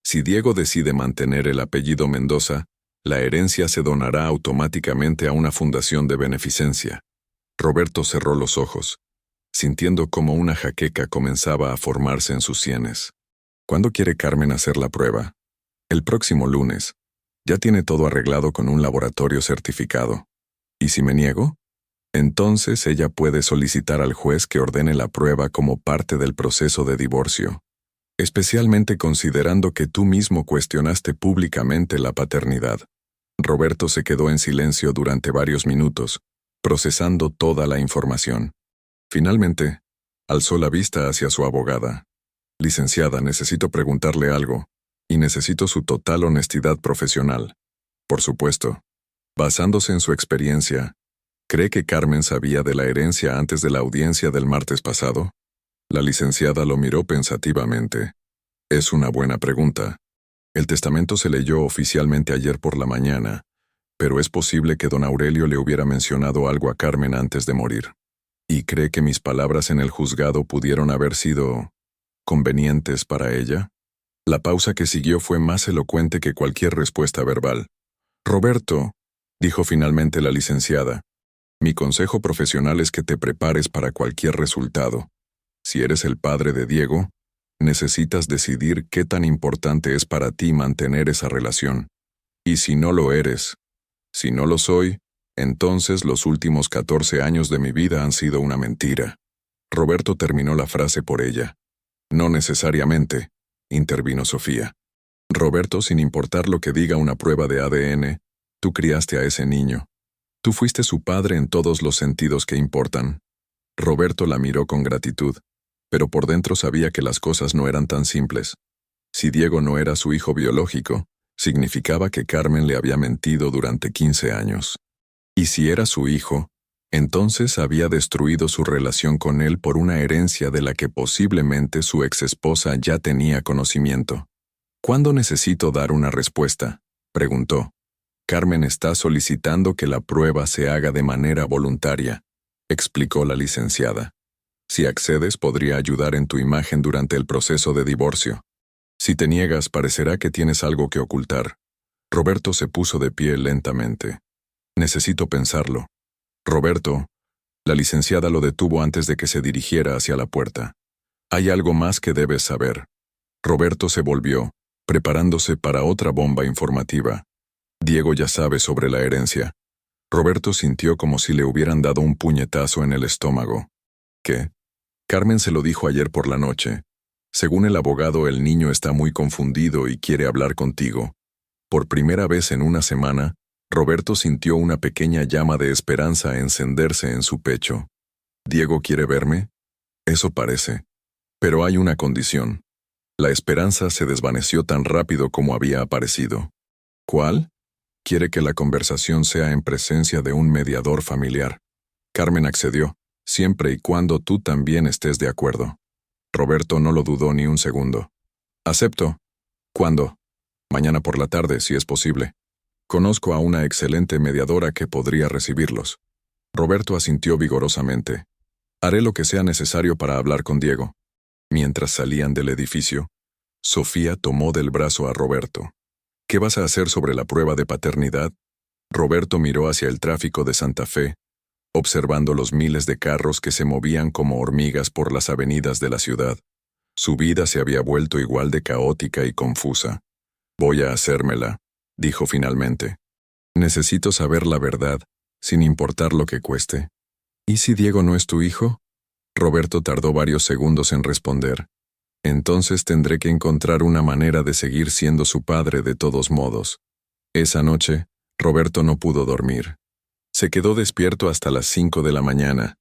Si Diego decide mantener el apellido Mendoza, la herencia se donará automáticamente a una fundación de beneficencia. Roberto cerró los ojos, sintiendo como una jaqueca comenzaba a formarse en sus sienes. ¿Cuándo quiere Carmen hacer la prueba? El próximo lunes. Ya tiene todo arreglado con un laboratorio certificado. ¿Y si me niego? Entonces ella puede solicitar al juez que ordene la prueba como parte del proceso de divorcio, especialmente considerando que tú mismo cuestionaste públicamente la paternidad. Roberto se quedó en silencio durante varios minutos, procesando toda la información. Finalmente, alzó la vista hacia su abogada. Licenciada, necesito preguntarle algo, y necesito su total honestidad profesional. Por supuesto. Basándose en su experiencia, ¿cree que Carmen sabía de la herencia antes de la audiencia del martes pasado? La licenciada lo miró pensativamente. Es una buena pregunta. El testamento se leyó oficialmente ayer por la mañana, pero es posible que don Aurelio le hubiera mencionado algo a Carmen antes de morir. ¿Y cree que mis palabras en el juzgado pudieron haber sido convenientes para ella? La pausa que siguió fue más elocuente que cualquier respuesta verbal. Roberto, dijo finalmente la licenciada, mi consejo profesional es que te prepares para cualquier resultado. Si eres el padre de Diego, necesitas decidir qué tan importante es para ti mantener esa relación. Y si no lo eres, si no lo soy, entonces los últimos 14 años de mi vida han sido una mentira. Roberto terminó la frase por ella. No necesariamente, intervino Sofía. Roberto, sin importar lo que diga una prueba de ADN, tú criaste a ese niño. Tú fuiste su padre en todos los sentidos que importan. Roberto la miró con gratitud, pero por dentro sabía que las cosas no eran tan simples. Si Diego no era su hijo biológico, significaba que Carmen le había mentido durante 15 años. Y si era su hijo, entonces había destruido su relación con él por una herencia de la que posiblemente su exesposa ya tenía conocimiento. ¿Cuándo necesito dar una respuesta?, preguntó. Carmen está solicitando que la prueba se haga de manera voluntaria, explicó la licenciada. Si accedes, podría ayudar en tu imagen durante el proceso de divorcio. Si te niegas, parecerá que tienes algo que ocultar. Roberto se puso de pie lentamente. Necesito pensarlo. Roberto, la licenciada lo detuvo antes de que se dirigiera hacia la puerta. Hay algo más que debes saber. Roberto se volvió, preparándose para otra bomba informativa. Diego ya sabe sobre la herencia. Roberto sintió como si le hubieran dado un puñetazo en el estómago. ¿Qué? Carmen se lo dijo ayer por la noche. Según el abogado, el niño está muy confundido y quiere hablar contigo. Por primera vez en una semana, Roberto sintió una pequeña llama de esperanza encenderse en su pecho. ¿Diego quiere verme? Eso parece. Pero hay una condición. La esperanza se desvaneció tan rápido como había aparecido. ¿Cuál? Quiere que la conversación sea en presencia de un mediador familiar. Carmen accedió, siempre y cuando tú también estés de acuerdo. Roberto no lo dudó ni un segundo. Acepto. ¿Cuándo? Mañana por la tarde, si es posible. Conozco a una excelente mediadora que podría recibirlos. Roberto asintió vigorosamente. Haré lo que sea necesario para hablar con Diego. Mientras salían del edificio, Sofía tomó del brazo a Roberto. ¿Qué vas a hacer sobre la prueba de paternidad? Roberto miró hacia el tráfico de Santa Fe, observando los miles de carros que se movían como hormigas por las avenidas de la ciudad. Su vida se había vuelto igual de caótica y confusa. Voy a hacérmela, dijo finalmente. Necesito saber la verdad, sin importar lo que cueste. ¿Y si Diego no es tu hijo? Roberto tardó varios segundos en responder. Entonces tendré que encontrar una manera de seguir siendo su padre de todos modos. Esa noche, Roberto no pudo dormir. Se quedó despierto hasta las 5 de la mañana,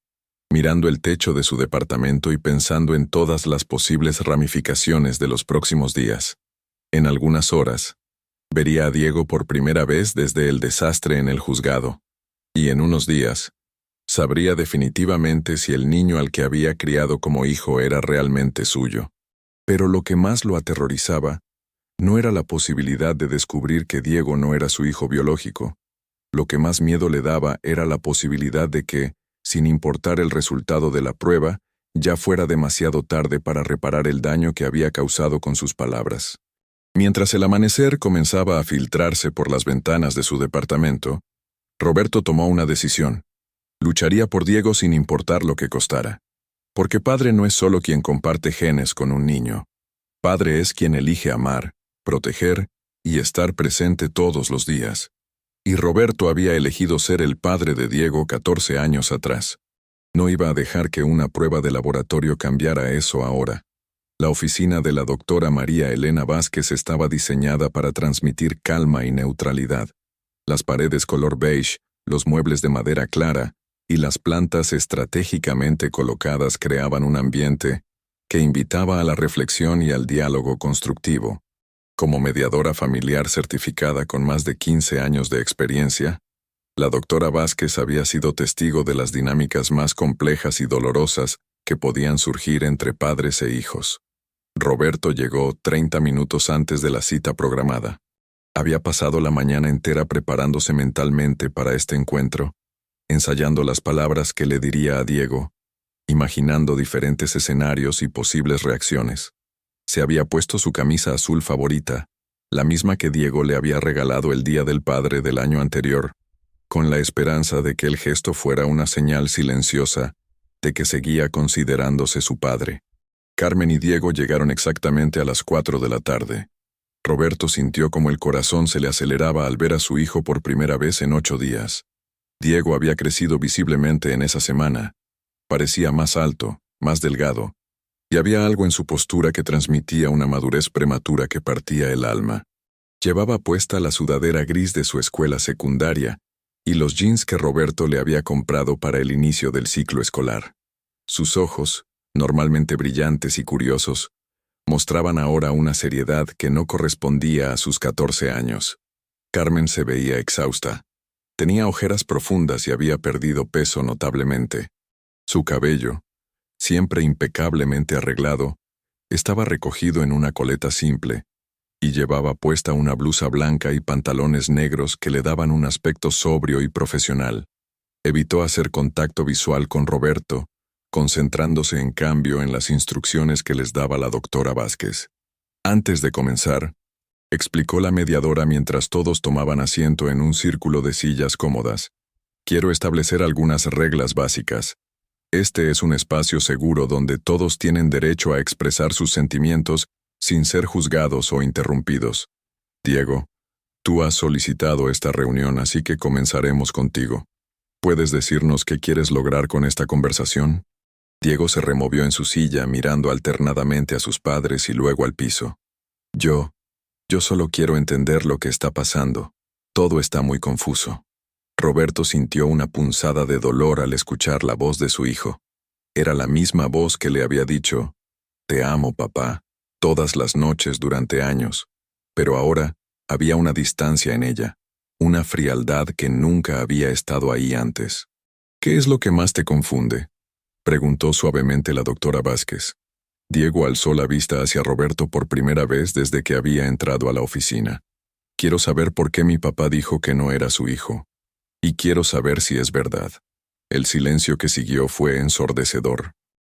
mirando el techo de su departamento y pensando en todas las posibles ramificaciones de los próximos días. En algunas horas, vería a Diego por primera vez desde el desastre en el juzgado. Y en unos días, sabría definitivamente si el niño al que había criado como hijo era realmente suyo. Pero lo que más lo aterrorizaba no era la posibilidad de descubrir que Diego no era su hijo biológico. Lo que más miedo le daba era la posibilidad de que, sin importar el resultado de la prueba, ya fuera demasiado tarde para reparar el daño que había causado con sus palabras. Mientras el amanecer comenzaba a filtrarse por las ventanas de su departamento, Roberto tomó una decisión. Lucharía por Diego sin importar lo que costara. Porque padre no es solo quien comparte genes con un niño. Padre es quien elige amar, proteger y estar presente todos los días. Y Roberto había elegido ser el padre de Diego 14 años atrás. No iba a dejar que una prueba de laboratorio cambiara eso ahora. La oficina de la doctora María Elena Vázquez estaba diseñada para transmitir calma y neutralidad. Las paredes color beige, los muebles de madera clara y las plantas estratégicamente colocadas creaban un ambiente que invitaba a la reflexión y al diálogo constructivo. Como mediadora familiar certificada con más de 15 años de experiencia, la doctora Vázquez había sido testigo de las dinámicas más complejas y dolorosas que podían surgir entre padres e hijos. Roberto llegó 30 minutos antes de la cita programada. Había pasado la mañana entera preparándose mentalmente para este encuentro, ensayando las palabras que le diría a Diego, imaginando diferentes escenarios y posibles reacciones. Se había puesto su camisa azul favorita, la misma que Diego le había regalado el Día del Padre del año anterior, con la esperanza de que el gesto fuera una señal silenciosa de que seguía considerándose su padre. Carmen y Diego llegaron exactamente a las 4 de la tarde. Roberto sintió como el corazón se le aceleraba al ver a su hijo por primera vez en 8 días. Diego había crecido visiblemente en esa semana. Parecía más alto, más delgado, y había algo en su postura que transmitía una madurez prematura que partía el alma. Llevaba puesta la sudadera gris de su escuela secundaria y los jeans que Roberto le había comprado para el inicio del ciclo escolar. Sus ojos, normalmente brillantes y curiosos, mostraban ahora una seriedad que no correspondía a sus 14 años. Carmen se veía exhausta. Tenía ojeras profundas y había perdido peso notablemente. Su cabello, siempre impecablemente arreglado, estaba recogido en una coleta simple, y llevaba puesta una blusa blanca y pantalones negros que le daban un aspecto sobrio y profesional. Evitó hacer contacto visual con Roberto, concentrándose en cambio en las instrucciones que les daba la doctora Vázquez. Antes de comenzar, explicó la mediadora mientras todos tomaban asiento en un círculo de sillas cómodas. Quiero establecer algunas reglas básicas. Este es un espacio seguro donde todos tienen derecho a expresar sus sentimientos sin ser juzgados o interrumpidos. Diego, tú has solicitado esta reunión, así que comenzaremos contigo. ¿Puedes decirnos qué quieres lograr con esta conversación? Diego se removió en su silla mirando alternadamente a sus padres y luego al piso. Yo Yo solo quiero entender lo que está pasando. Todo está muy confuso. Roberto sintió una punzada de dolor al escuchar la voz de su hijo. Era la misma voz que le había dicho, «Te amo, papá», todas las noches durante años. Pero ahora había una distancia en ella, una frialdad que nunca había estado ahí antes. «¿Qué es lo que más te confunde?», preguntó suavemente la doctora Vázquez. Diego alzó la vista hacia Roberto por primera vez desde que había entrado a la oficina. «Quiero saber por qué mi papá dijo que no era su hijo. Y quiero saber si es verdad». El silencio que siguió fue ensordecedor.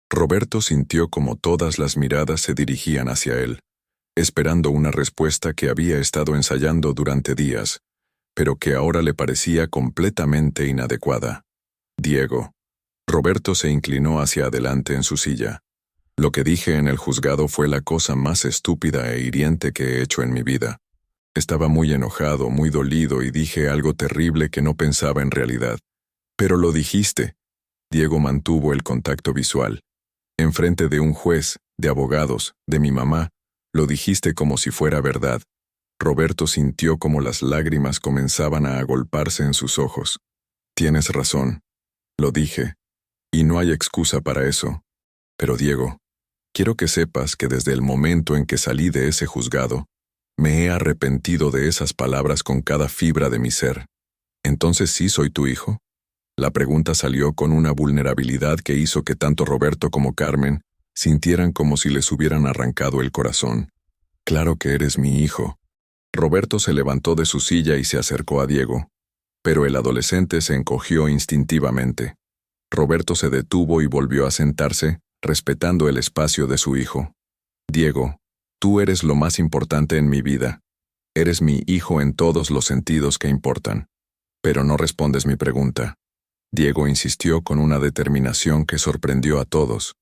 Roberto sintió como todas las miradas se dirigían hacia él, esperando una respuesta que había estado ensayando durante días, pero que ahora le parecía completamente inadecuada. «Diego». Roberto se inclinó hacia adelante en su silla. «Lo que dije en el juzgado fue la cosa más estúpida e hiriente que he hecho en mi vida. Estaba muy enojado, muy dolido y dije algo terrible que no pensaba en realidad. Pero lo dijiste». Diego mantuvo el contacto visual. «Enfrente de un juez, de abogados, de mi mamá, lo dijiste como si fuera verdad». Roberto sintió como las lágrimas comenzaban a agolparse en sus ojos. «Tienes razón. Lo dije. Y no hay excusa para eso. Pero Diego, quiero que sepas que desde el momento en que salí de ese juzgado, me he arrepentido de esas palabras con cada fibra de mi ser. ¿Entonces sí soy tu hijo?». La pregunta salió con una vulnerabilidad que hizo que tanto Roberto como Carmen sintieran como si les hubieran arrancado el corazón. «Claro que eres mi hijo». Roberto se levantó de su silla y se acercó a Diego, pero el adolescente se encogió instintivamente. Roberto se detuvo y volvió a sentarse, respetando el espacio de su hijo. «Diego, tú eres lo más importante en mi vida. Eres mi hijo en todos los sentidos que importan. Pero no respondes mi pregunta». Diego insistió con una determinación que sorprendió a todos.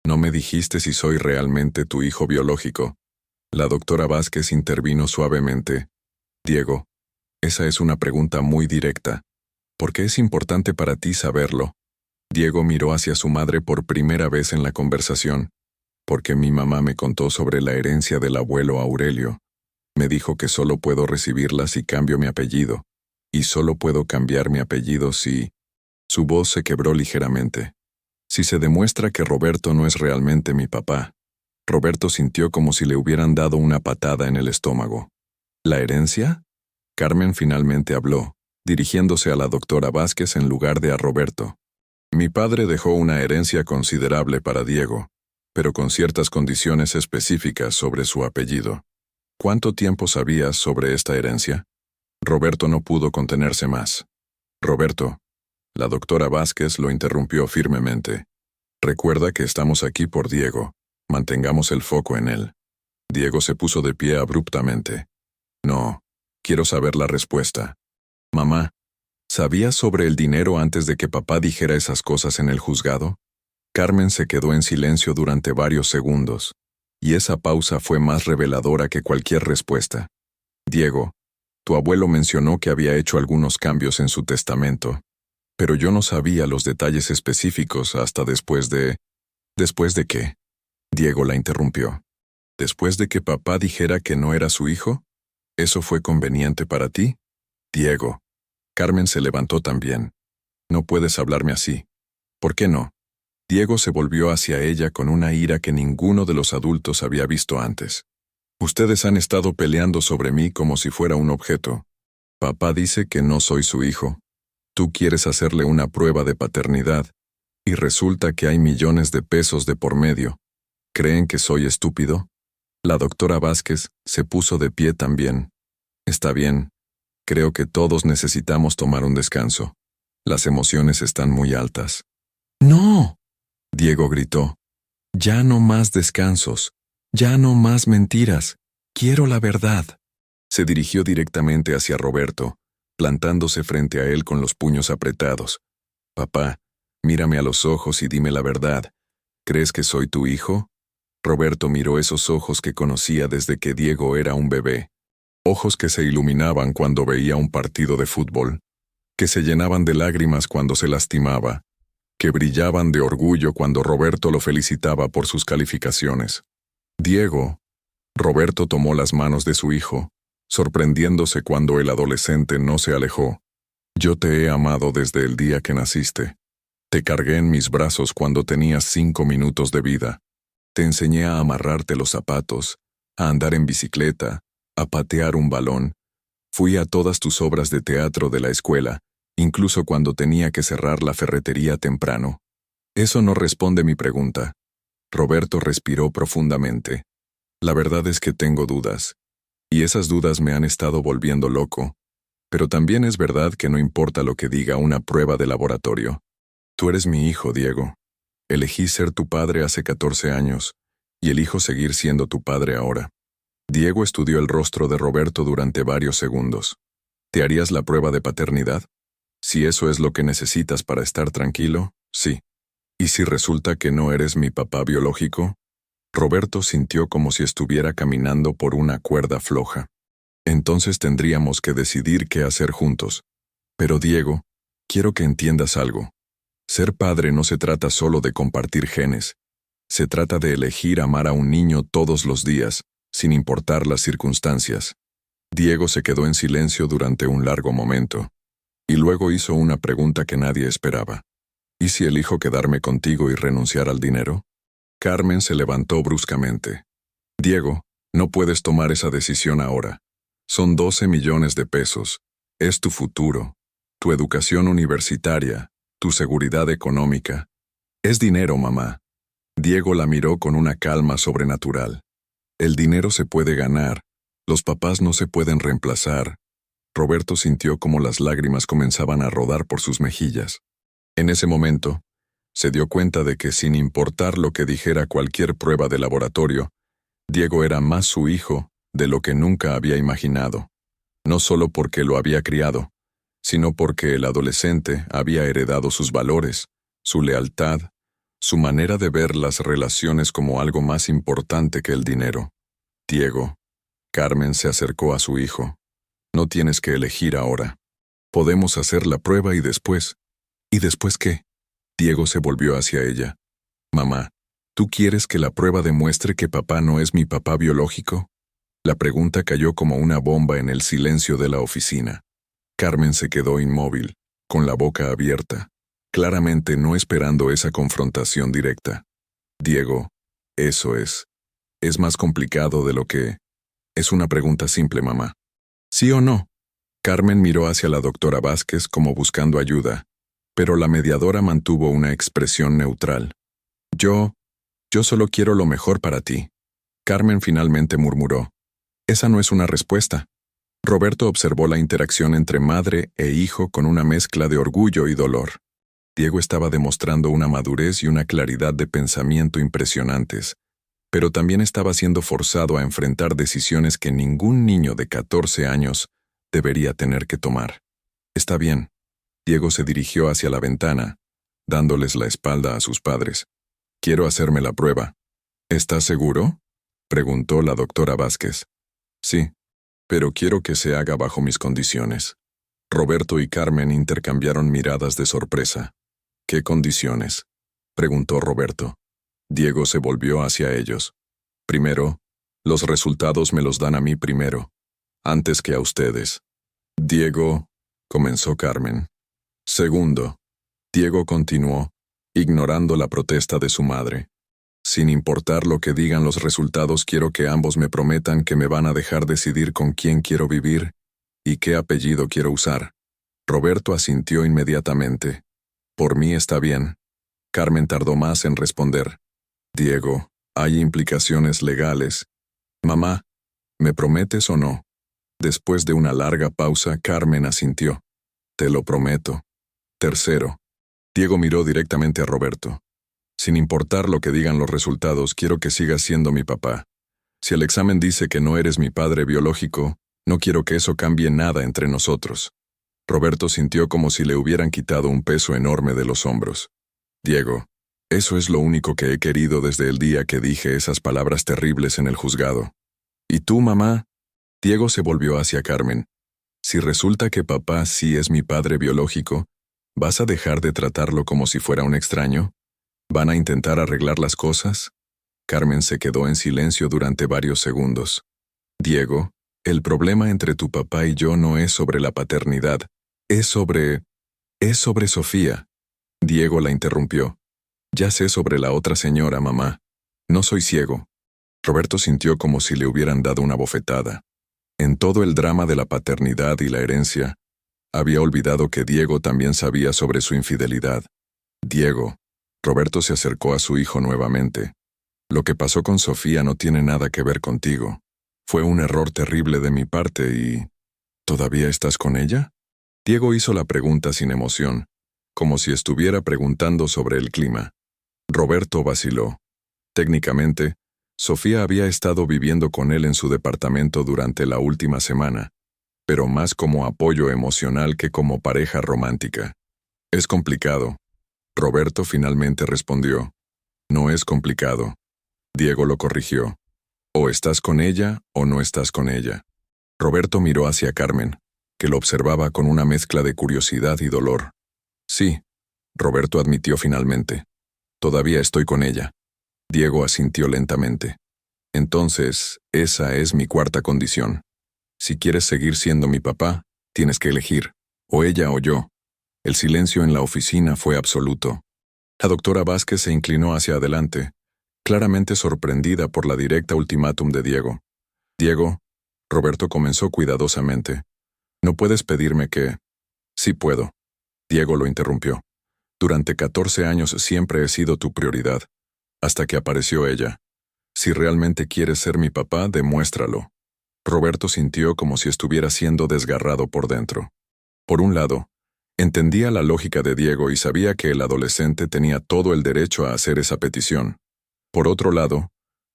«No me dijiste si soy realmente tu hijo biológico». La doctora Vázquez intervino suavemente. «Diego, esa es una pregunta muy directa. ¿Por qué es importante para ti saberlo?». Diego miró hacia su madre por primera vez en la conversación. «Porque mi mamá me contó sobre la herencia del abuelo Aurelio. Me dijo que solo puedo recibirla si cambio mi apellido, y solo puedo cambiar mi apellido si...». Su voz se quebró ligeramente. «Si se demuestra que Roberto no es realmente mi papá». Roberto sintió como si le hubieran dado una patada en el estómago. «¿La herencia?». Carmen finalmente habló, dirigiéndose a la doctora Vázquez en lugar de a Roberto. «Mi padre dejó una herencia considerable para Diego, pero con ciertas condiciones específicas sobre su apellido. ¿Cuánto tiempo sabías sobre esta herencia?». Roberto no pudo contenerse más. «Roberto». La doctora Vázquez lo interrumpió firmemente. «Recuerda que estamos aquí por Diego. Mantengamos el foco en él». Diego se puso de pie abruptamente. «No, quiero saber la respuesta». «Mamá, ¿sabías sobre el dinero antes de que papá dijera esas cosas en el juzgado?». Carmen se quedó en silencio durante varios segundos, y esa pausa fue más reveladora que cualquier respuesta. «Diego, tu abuelo mencionó que había hecho algunos cambios en su testamento, pero yo no sabía los detalles específicos hasta después de... ¿Después de qué?». Diego la interrumpió. «¿Después de que papá dijera que no era su hijo? ¿Eso fue conveniente para ti?». «Diego». Carmen se levantó también. «No puedes hablarme así». «¿Por qué no?». Diego se volvió hacia ella con una ira que ninguno de los adultos había visto antes. «Ustedes han estado peleando sobre mí como si fuera un objeto. Papá dice que no soy su hijo. Tú quieres hacerle una prueba de paternidad, y resulta que hay millones de pesos de por medio. ¿Creen que soy estúpido?». La doctora Vázquez se puso de pie también. «Está bien. Creo que todos necesitamos tomar un descanso. Las emociones están muy altas». «¡No!», Diego gritó. «Ya no más descansos. Ya no más mentiras. Quiero la verdad». Se dirigió directamente hacia Roberto, plantándose frente a él con los puños apretados. «Papá, mírame a los ojos y dime la verdad. ¿Crees que soy tu hijo?». Roberto miró esos ojos que conocía desde que Diego era un bebé. Ojos que se iluminaban cuando veía un partido de fútbol, que se llenaban de lágrimas cuando se lastimaba, que brillaban de orgullo cuando Roberto lo felicitaba por sus calificaciones. «Diego». Roberto tomó las manos de su hijo, sorprendiéndose cuando el adolescente no se alejó. Yo te he amado desde el día que naciste. Te cargué en mis brazos cuando tenías 5 minutos de vida. Te enseñé a amarrarte los zapatos, a andar en bicicleta, a patear un balón. Fui a todas tus obras de teatro de la escuela, incluso cuando tenía que cerrar la ferretería temprano. Eso no responde mi pregunta. Roberto respiró profundamente. La verdad es que tengo dudas. Y esas dudas me han estado volviendo loco. Pero también es verdad que no importa lo que diga una prueba de laboratorio. Tú eres mi hijo, Diego. Elegí ser tu padre hace 14 años, y elijo seguir siendo tu padre ahora. Diego estudió el rostro de Roberto durante varios segundos. ¿Te harías la prueba de paternidad? Si eso es lo que necesitas para estar tranquilo, sí. ¿Y si resulta que no eres mi papá biológico? Roberto sintió como si estuviera caminando por una cuerda floja. Entonces tendríamos que decidir qué hacer juntos. Pero Diego, quiero que entiendas algo. Ser padre no se trata solo de compartir genes. Se trata de elegir amar a un niño todos los días, sin importar las circunstancias. Diego se quedó en silencio durante un largo momento. Y luego hizo una pregunta que nadie esperaba. ¿Y si elijo quedarme contigo y renunciar al dinero? Carmen se levantó bruscamente. Diego, no puedes tomar esa decisión ahora. Son 12 millones de pesos. Es tu futuro, tu educación universitaria, tu seguridad económica. Es dinero, mamá. Diego la miró con una calma sobrenatural. El dinero se puede ganar. Los papás no se pueden reemplazar. Roberto sintió como las lágrimas comenzaban a rodar por sus mejillas. En ese momento, se dio cuenta de que sin importar lo que dijera cualquier prueba de laboratorio, Diego era más su hijo de lo que nunca había imaginado. No solo porque lo había criado, sino porque el adolescente había heredado sus valores, su lealtad, su manera de ver las relaciones como algo más importante que el dinero. Diego, Carmen se acercó a su hijo. No tienes que elegir ahora. Podemos hacer la prueba y después. ¿Y después qué? Diego se volvió hacia ella. Mamá, ¿tú quieres que la prueba demuestre que papá no es mi papá biológico? La pregunta cayó como una bomba en el silencio de la oficina. Carmen se quedó inmóvil, con la boca abierta, claramente no esperando esa confrontación directa. Diego, eso es. Es más complicado de lo que... Es una pregunta simple, mamá. ¿Sí o no? Carmen miró hacia la doctora Vázquez como buscando ayuda, pero la mediadora mantuvo una expresión neutral. Yo solo quiero lo mejor para ti. Carmen finalmente murmuró. Esa no es una respuesta. Roberto observó la interacción entre madre e hijo con una mezcla de orgullo y dolor. Diego estaba demostrando una madurez y una claridad de pensamiento impresionantes, pero también estaba siendo forzado a enfrentar decisiones que ningún niño de 14 años debería tener que tomar. Está bien. Diego se dirigió hacia la ventana, dándoles la espalda a sus padres. Quiero hacerme la prueba. ¿Estás seguro? Preguntó la doctora Vázquez. Sí, pero quiero que se haga bajo mis condiciones. Roberto y Carmen intercambiaron miradas de sorpresa. ¿Qué condiciones? Preguntó Roberto. Diego se volvió hacia ellos. Primero, los resultados me los dan a mí primero, antes que a ustedes. Diego, comenzó Carmen. Segundo, Diego continuó, ignorando la protesta de su madre. Sin importar lo que digan los resultados, quiero que ambos me prometan que me van a dejar decidir con quién quiero vivir y qué apellido quiero usar. Roberto asintió inmediatamente. Por mí está bien. Carmen tardó más en responder. Diego, hay implicaciones legales. Mamá, ¿me prometes o no? Después de una larga pausa, Carmen asintió. Te lo prometo. Tercero, Diego miró directamente a Roberto. Sin importar lo que digan los resultados, quiero que sigas siendo mi papá. Si el examen dice que no eres mi padre biológico, no quiero que eso cambie nada entre nosotros. Roberto sintió como si le hubieran quitado un peso enorme de los hombros. Diego, eso es lo único que he querido desde el día que dije esas palabras terribles en el juzgado. ¿Y tú, mamá? Diego se volvió hacia Carmen. Si resulta que papá sí es mi padre biológico, ¿vas a dejar de tratarlo como si fuera un extraño? ¿Van a intentar arreglar las cosas? Carmen se quedó en silencio durante varios segundos. Diego, el problema entre tu papá y yo no es sobre la paternidad, es sobre Sofía. Diego la interrumpió. Ya sé sobre la otra señora, mamá. No soy ciego. Roberto sintió como si le hubieran dado una bofetada. En todo el drama de la paternidad y la herencia, había olvidado que Diego también sabía sobre su infidelidad. Diego. Roberto se acercó a su hijo nuevamente. Lo que pasó con Sofía no tiene nada que ver contigo. Fue un error terrible de mi parte y... ¿Todavía estás con ella? Diego hizo la pregunta sin emoción, como si estuviera preguntando sobre el clima. Roberto vaciló. Técnicamente, Sofía había estado viviendo con él en su departamento durante la última semana, pero más como apoyo emocional que como pareja romántica. Es complicado. Roberto finalmente respondió. No es complicado. Diego lo corrigió. O estás con ella o no estás con ella. Roberto miró hacia Carmen, que lo observaba con una mezcla de curiosidad y dolor. Sí, Roberto admitió finalmente. Todavía estoy con ella. Diego asintió lentamente. Entonces, esa es mi cuarta condición. Si quieres seguir siendo mi papá, tienes que elegir, o ella o yo. El silencio en la oficina fue absoluto. La doctora Vázquez se inclinó hacia adelante, claramente sorprendida por la directa ultimátum de Diego. Diego, Roberto comenzó cuidadosamente. No puedes pedirme que... Sí puedo. Diego lo interrumpió. Durante 14 años siempre he sido tu prioridad, hasta que apareció ella. Si realmente quieres ser mi papá, demuéstralo. Roberto sintió como si estuviera siendo desgarrado por dentro. Por un lado, entendía la lógica de Diego y sabía que el adolescente tenía todo el derecho a hacer esa petición. Por otro lado,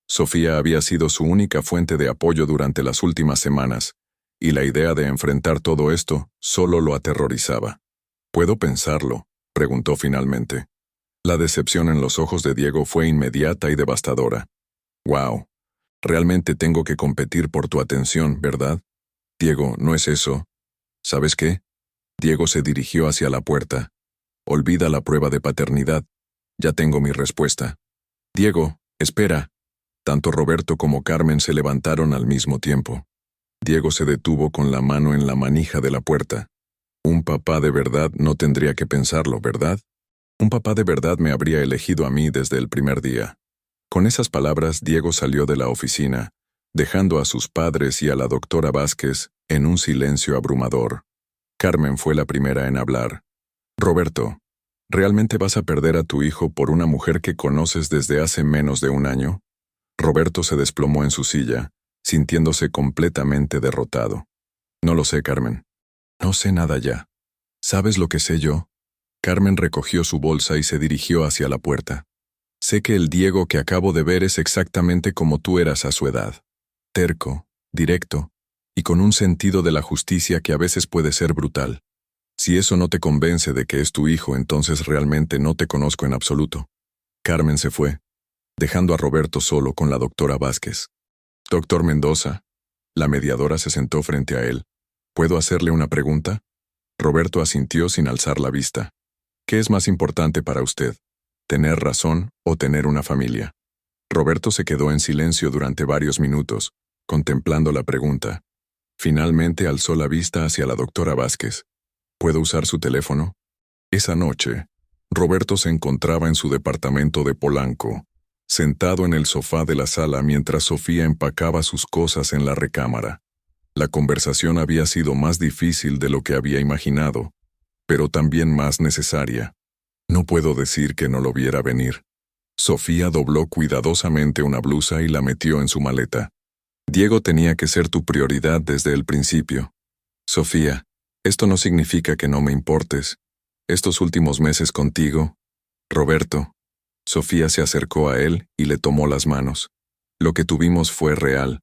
Sofía había sido su única fuente de apoyo durante las últimas semanas, y la idea de enfrentar todo esto solo lo aterrorizaba. ¿Puedo pensarlo?, preguntó finalmente. La decepción en los ojos de Diego fue inmediata y devastadora. «Wow, realmente tengo que competir por tu atención, ¿verdad? Diego, no es eso. ¿Sabes qué?» Diego se dirigió hacia la puerta. «Olvida la prueba de paternidad. Ya tengo mi respuesta». «Diego, espera». Tanto Roberto como Carmen se levantaron al mismo tiempo. Diego se detuvo con la mano en la manija de la puerta. Un papá de verdad no tendría que pensarlo, ¿verdad? Un papá de verdad me habría elegido a mí desde el primer día. Con esas palabras, Diego salió de la oficina, dejando a sus padres y a la doctora Vázquez en un silencio abrumador. Carmen fue la primera en hablar. «Roberto, ¿realmente vas a perder a tu hijo por una mujer que conoces desde hace menos de un año?» Roberto se desplomó en su silla, sintiéndose completamente derrotado. «No lo sé, Carmen. No sé nada ya. ¿Sabes lo que sé yo?» Carmen recogió su bolsa y se dirigió hacia la puerta. «Sé que el Diego que acabo de ver es exactamente como tú eras a su edad. Terco, directo, y con un sentido de la justicia que a veces puede ser brutal. Si eso no te convence de que es tu hijo, entonces realmente no te conozco en absoluto». Carmen se fue, dejando a Roberto solo con la doctora Vázquez. «Doctor Mendoza». La mediadora se sentó frente a él. «¿Puedo hacerle una pregunta?» Roberto asintió sin alzar la vista. «¿Qué es más importante para usted? ¿Tener razón o tener una familia?» Roberto se quedó en silencio durante varios minutos, contemplando la pregunta. Finalmente alzó la vista hacia la doctora Vázquez. «¿Puedo usar su teléfono?» Esa noche, Roberto se encontraba en su departamento de Polanco, sentado en el sofá de la sala mientras Sofía empacaba sus cosas en la recámara. La conversación había sido más difícil de lo que había imaginado, pero también más necesaria. No puedo decir que no lo viera venir. Sofía dobló cuidadosamente una blusa y la metió en su maleta. «Diego tenía que ser tu prioridad desde el principio. Sofía, esto no significa que no me importes. Estos últimos meses contigo, Roberto». Sofía se acercó a él y le tomó las manos. «Lo que tuvimos fue real,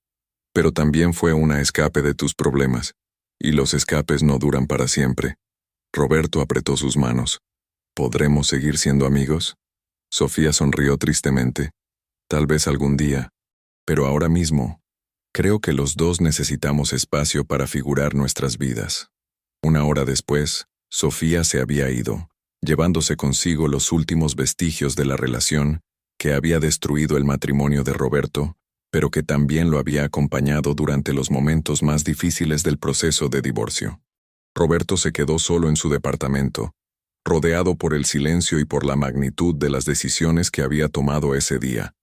pero también fue una escape de tus problemas, y los escapes no duran para siempre». Roberto apretó sus manos. «¿Podremos seguir siendo amigos?» Sofía sonrió tristemente. «Tal vez algún día, pero ahora mismo, creo que los dos necesitamos espacio para figurar nuestras vidas». Una hora después, Sofía se había ido, llevándose consigo los últimos vestigios de la relación que había destruido el matrimonio de Roberto, pero que también lo había acompañado durante los momentos más difíciles del proceso de divorcio. Roberto se quedó solo en su departamento, rodeado por el silencio y por la magnitud de las decisiones que había tomado ese día.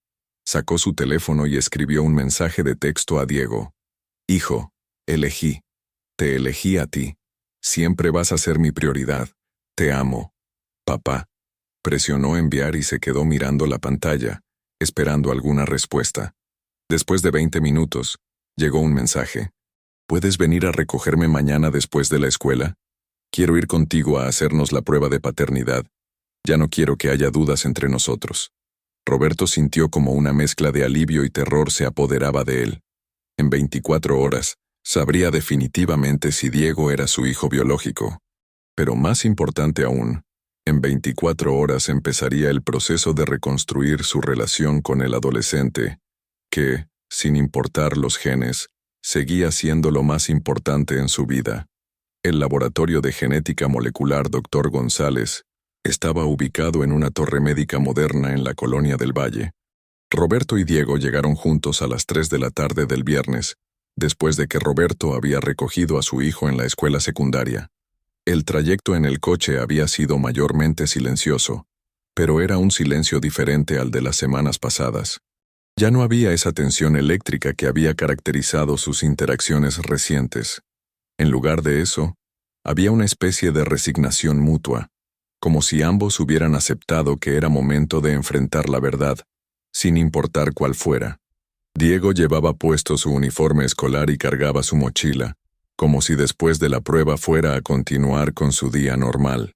Sacó su teléfono y escribió un mensaje de texto a Diego. Hijo, te elegí a ti. Siempre vas a ser mi prioridad. Te amo. Papá. Presionó enviar y se quedó mirando la pantalla, esperando alguna respuesta. Después de 20 minutos, llegó un mensaje. ¿Puedes venir a recogerme mañana después de la escuela? Quiero ir contigo a hacernos la prueba de paternidad. Ya no quiero que haya dudas entre nosotros. Roberto sintió como una mezcla de alivio y terror se apoderaba de él. En 24 horas, sabría definitivamente si Diego era su hijo biológico. Pero más importante aún, en 24 horas empezaría el proceso de reconstruir su relación con el adolescente, que, sin importar los genes, seguía siendo lo más importante en su vida. El laboratorio de genética molecular Dr. González estaba ubicado en una torre médica moderna en la Colonia del Valle. Roberto y Diego llegaron juntos a las 3 de la tarde del viernes, después de que Roberto había recogido a su hijo en la escuela secundaria. El trayecto en el coche había sido mayormente silencioso, pero era un silencio diferente al de las semanas pasadas. Ya no había esa tensión eléctrica que había caracterizado sus interacciones recientes. En lugar de eso, había una especie de resignación mutua, como si ambos hubieran aceptado que era momento de enfrentar la verdad, sin importar cuál fuera. Diego llevaba puesto su uniforme escolar y cargaba su mochila, como si después de la prueba fuera a continuar con su día normal.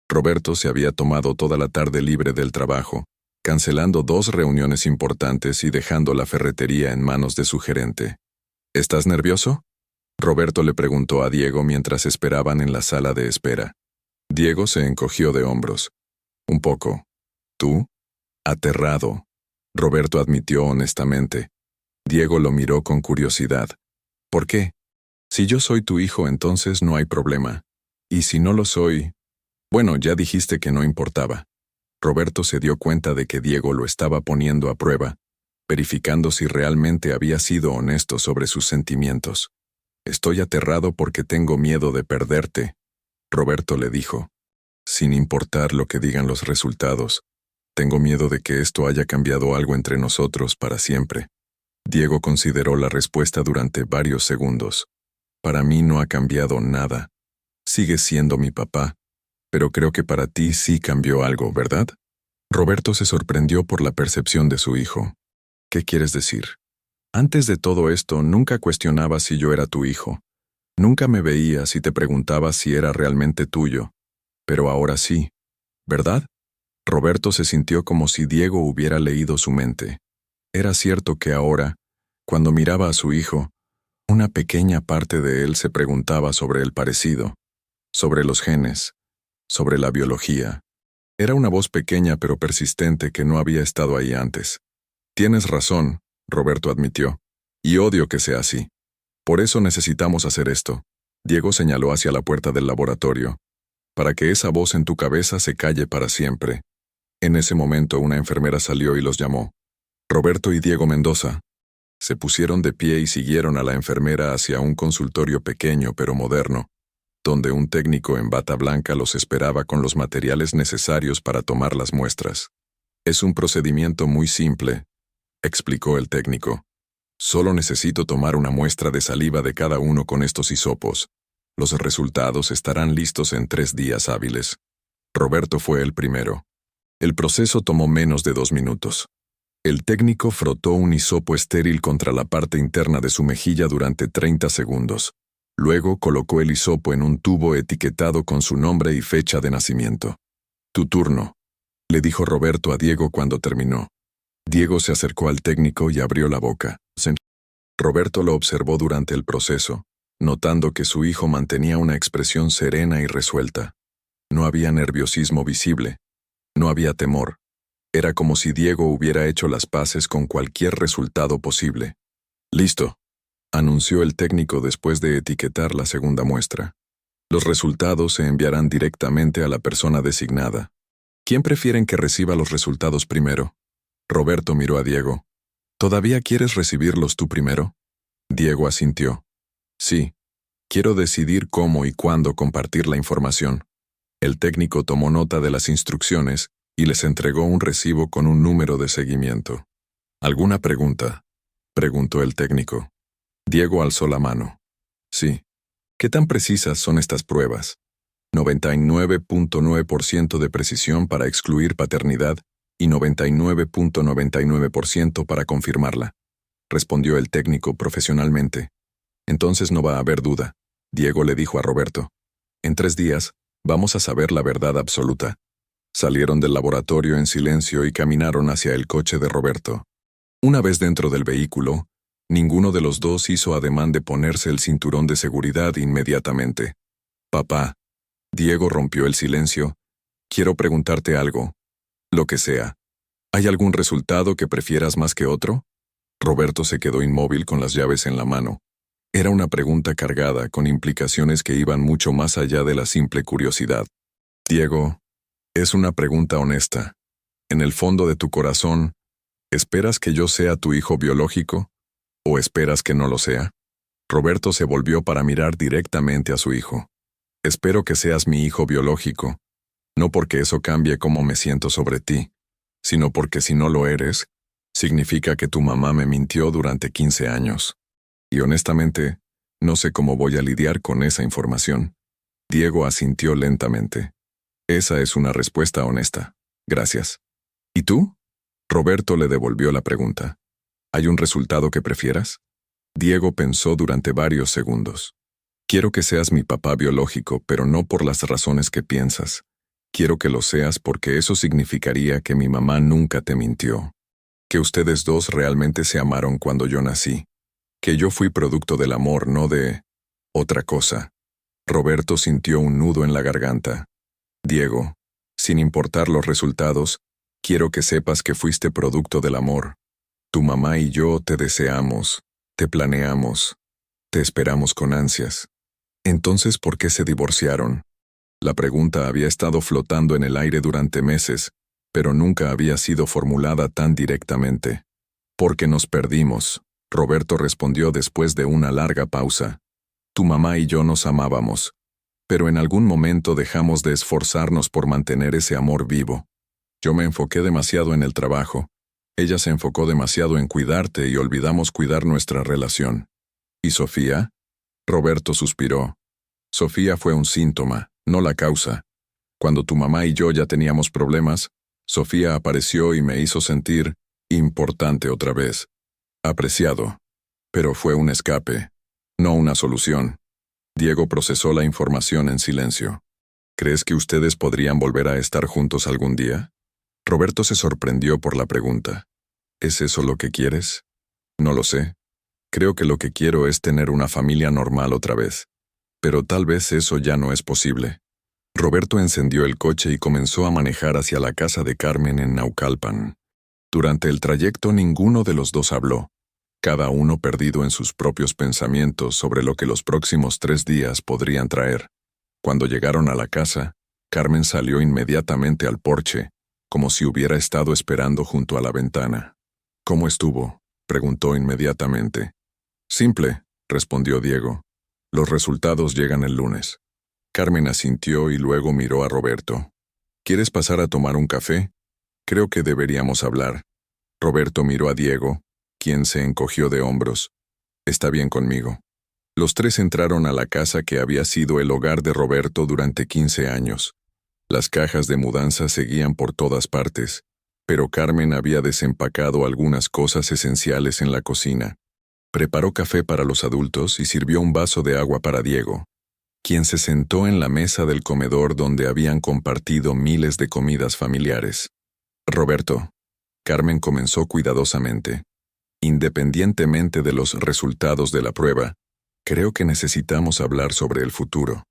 Roberto se había tomado toda la tarde libre del trabajo, cancelando 2 reuniones importantes y dejando la ferretería en manos de su gerente. ¿Estás nervioso?, Roberto le preguntó a Diego mientras esperaban en la sala de espera. Diego se encogió de hombros. Un poco. ¿Tú? Aterrado. Roberto admitió honestamente. Diego lo miró con curiosidad. ¿Por qué? Si yo soy tu hijo, entonces no hay problema. Y si no lo soy... Bueno, ya dijiste que no importaba. Roberto se dio cuenta de que Diego lo estaba poniendo a prueba, verificando si realmente había sido honesto sobre sus sentimientos. Estoy aterrado porque tengo miedo de perderte, Roberto le dijo. Sin importar lo que digan los resultados, tengo miedo de que esto haya cambiado algo entre nosotros para siempre. Diego consideró la respuesta durante varios segundos. Para mí no ha cambiado nada. Sigues siendo mi papá, pero creo que para ti sí cambió algo, ¿verdad? Roberto se sorprendió por la percepción de su hijo. ¿Qué quieres decir? Antes de todo esto, nunca cuestionabas si yo era tu hijo. Nunca me veías y te preguntabas si era realmente tuyo. Pero ahora sí, ¿verdad? Roberto se sintió como si Diego hubiera leído su mente. Era cierto que ahora, cuando miraba a su hijo, una pequeña parte de él se preguntaba sobre el parecido, sobre los genes, sobre la biología. Era una voz pequeña pero persistente que no había estado ahí antes. Tienes razón, Roberto admitió, y odio que sea así. Por eso necesitamos hacer esto. Diego señaló hacia la puerta del laboratorio. Para que esa voz en tu cabeza se calle para siempre. En ese momento una enfermera salió y los llamó. Roberto y Diego Mendoza. Se pusieron de pie y siguieron a la enfermera hacia un consultorio pequeño pero moderno, donde un técnico en bata blanca los esperaba con los materiales necesarios para tomar las muestras. Es un procedimiento muy simple, explicó el técnico. Solo necesito tomar una muestra de saliva de cada uno con estos hisopos. Los resultados estarán listos en 3 días hábiles. Roberto fue el primero. El proceso tomó menos de 2 minutos. El técnico frotó un hisopo estéril contra la parte interna de su mejilla durante 30 segundos. Luego colocó el hisopo en un tubo etiquetado con su nombre y fecha de nacimiento. Tu turno, le dijo Roberto a Diego cuando terminó. Diego se acercó al técnico y abrió la boca. Roberto lo observó durante el proceso, notando que su hijo mantenía una expresión serena y resuelta. No había nerviosismo visible. No había temor. Era como si Diego hubiera hecho las paces con cualquier resultado posible. Listo, anunció el técnico después de etiquetar la segunda muestra. Los resultados se enviarán directamente a la persona designada. ¿Quién prefieren que reciba los resultados primero? Roberto miró a Diego. ¿Todavía quieres recibirlos tú primero? Diego asintió. Sí. Quiero decidir cómo y cuándo compartir la información. El técnico tomó nota de las instrucciones y les entregó un recibo con un número de seguimiento. ¿Alguna pregunta?, preguntó el técnico. Diego alzó la mano. Sí. ¿Qué tan precisas son estas pruebas? 99.9% de precisión para excluir paternidad y 99.99% para confirmarla, respondió el técnico profesionalmente. Entonces no va a haber duda, Diego le dijo a Roberto. En 3 días, vamos a saber la verdad absoluta. Salieron del laboratorio en silencio y caminaron hacia el coche de Roberto. Una vez dentro del vehículo, ninguno de los dos hizo ademán de ponerse el cinturón de seguridad inmediatamente. Papá, Diego rompió el silencio. Quiero preguntarte algo. Lo que sea. ¿Hay algún resultado que prefieras más que otro? Roberto se quedó inmóvil con las llaves en la mano. Era una pregunta cargada con implicaciones que iban mucho más allá de la simple curiosidad. Diego, es una pregunta honesta. En el fondo de tu corazón, ¿esperas que yo sea tu hijo biológico? ¿O esperas que no lo sea? Roberto se volvió para mirar directamente a su hijo. Espero que seas mi hijo biológico, no porque eso cambie cómo me siento sobre ti, sino porque si no lo eres, significa que tu mamá me mintió durante 15 años. Y honestamente, no sé cómo voy a lidiar con esa información. Diego asintió lentamente. Esa es una respuesta honesta. Gracias. ¿Y tú? Roberto le devolvió la pregunta. ¿Hay un resultado que prefieras? Diego pensó durante varios segundos. Quiero que seas mi papá biológico, pero no por las razones que piensas. Quiero que lo seas porque eso significaría que mi mamá nunca te mintió. Que ustedes dos realmente se amaron cuando yo nací. Que yo fui producto del amor, no de otra cosa. Roberto sintió un nudo en la garganta. Diego, sin importar los resultados, quiero que sepas que fuiste producto del amor. Tu mamá y yo te deseamos, te planeamos, te esperamos con ansias. Entonces, ¿por qué se divorciaron? La pregunta había estado flotando en el aire durante meses, pero nunca había sido formulada tan directamente. Porque nos perdimos, Roberto respondió después de una larga pausa. Tu mamá y yo nos amábamos, pero en algún momento dejamos de esforzarnos por mantener ese amor vivo. Yo me enfoqué demasiado en el trabajo. Ella se enfocó demasiado en cuidarte y olvidamos cuidar nuestra relación. ¿Y Sofía? Roberto suspiró. Sofía fue un síntoma, no la causa. Cuando tu mamá y yo ya teníamos problemas, Sofía apareció y me hizo sentir importante otra vez. Apreciado. Pero fue un escape, no una solución. Diego procesó la información en silencio. ¿Crees que ustedes podrían volver a estar juntos algún día? Roberto se sorprendió por la pregunta. ¿Es eso lo que quieres? No lo sé. Creo que lo que quiero es tener una familia normal otra vez. Pero tal vez eso ya no es posible. Roberto encendió el coche y comenzó a manejar hacia la casa de Carmen en Naucalpan. Durante el trayecto ninguno de los dos habló, cada uno perdido en sus propios pensamientos sobre lo que los próximos 3 días podrían traer. Cuando llegaron a la casa, Carmen salió inmediatamente al porche, como si hubiera estado esperando junto a la ventana. ¿Cómo estuvo?, preguntó inmediatamente. Simple, respondió Diego. Los resultados llegan el lunes. Carmen asintió y luego miró a Roberto. ¿Quieres pasar a tomar un café? Creo que deberíamos hablar. Roberto miró a Diego, quien se encogió de hombros. Está bien conmigo. Los 3 entraron a la casa que había sido el hogar de Roberto durante 15 años. Las cajas de mudanza seguían por todas partes, pero Carmen había desempacado algunas cosas esenciales en la cocina. Preparó café para los adultos y sirvió un vaso de agua para Diego, quien se sentó en la mesa del comedor donde habían compartido miles de comidas familiares. Roberto, Carmen comenzó cuidadosamente. Independientemente de los resultados de la prueba, creo que necesitamos hablar sobre el futuro.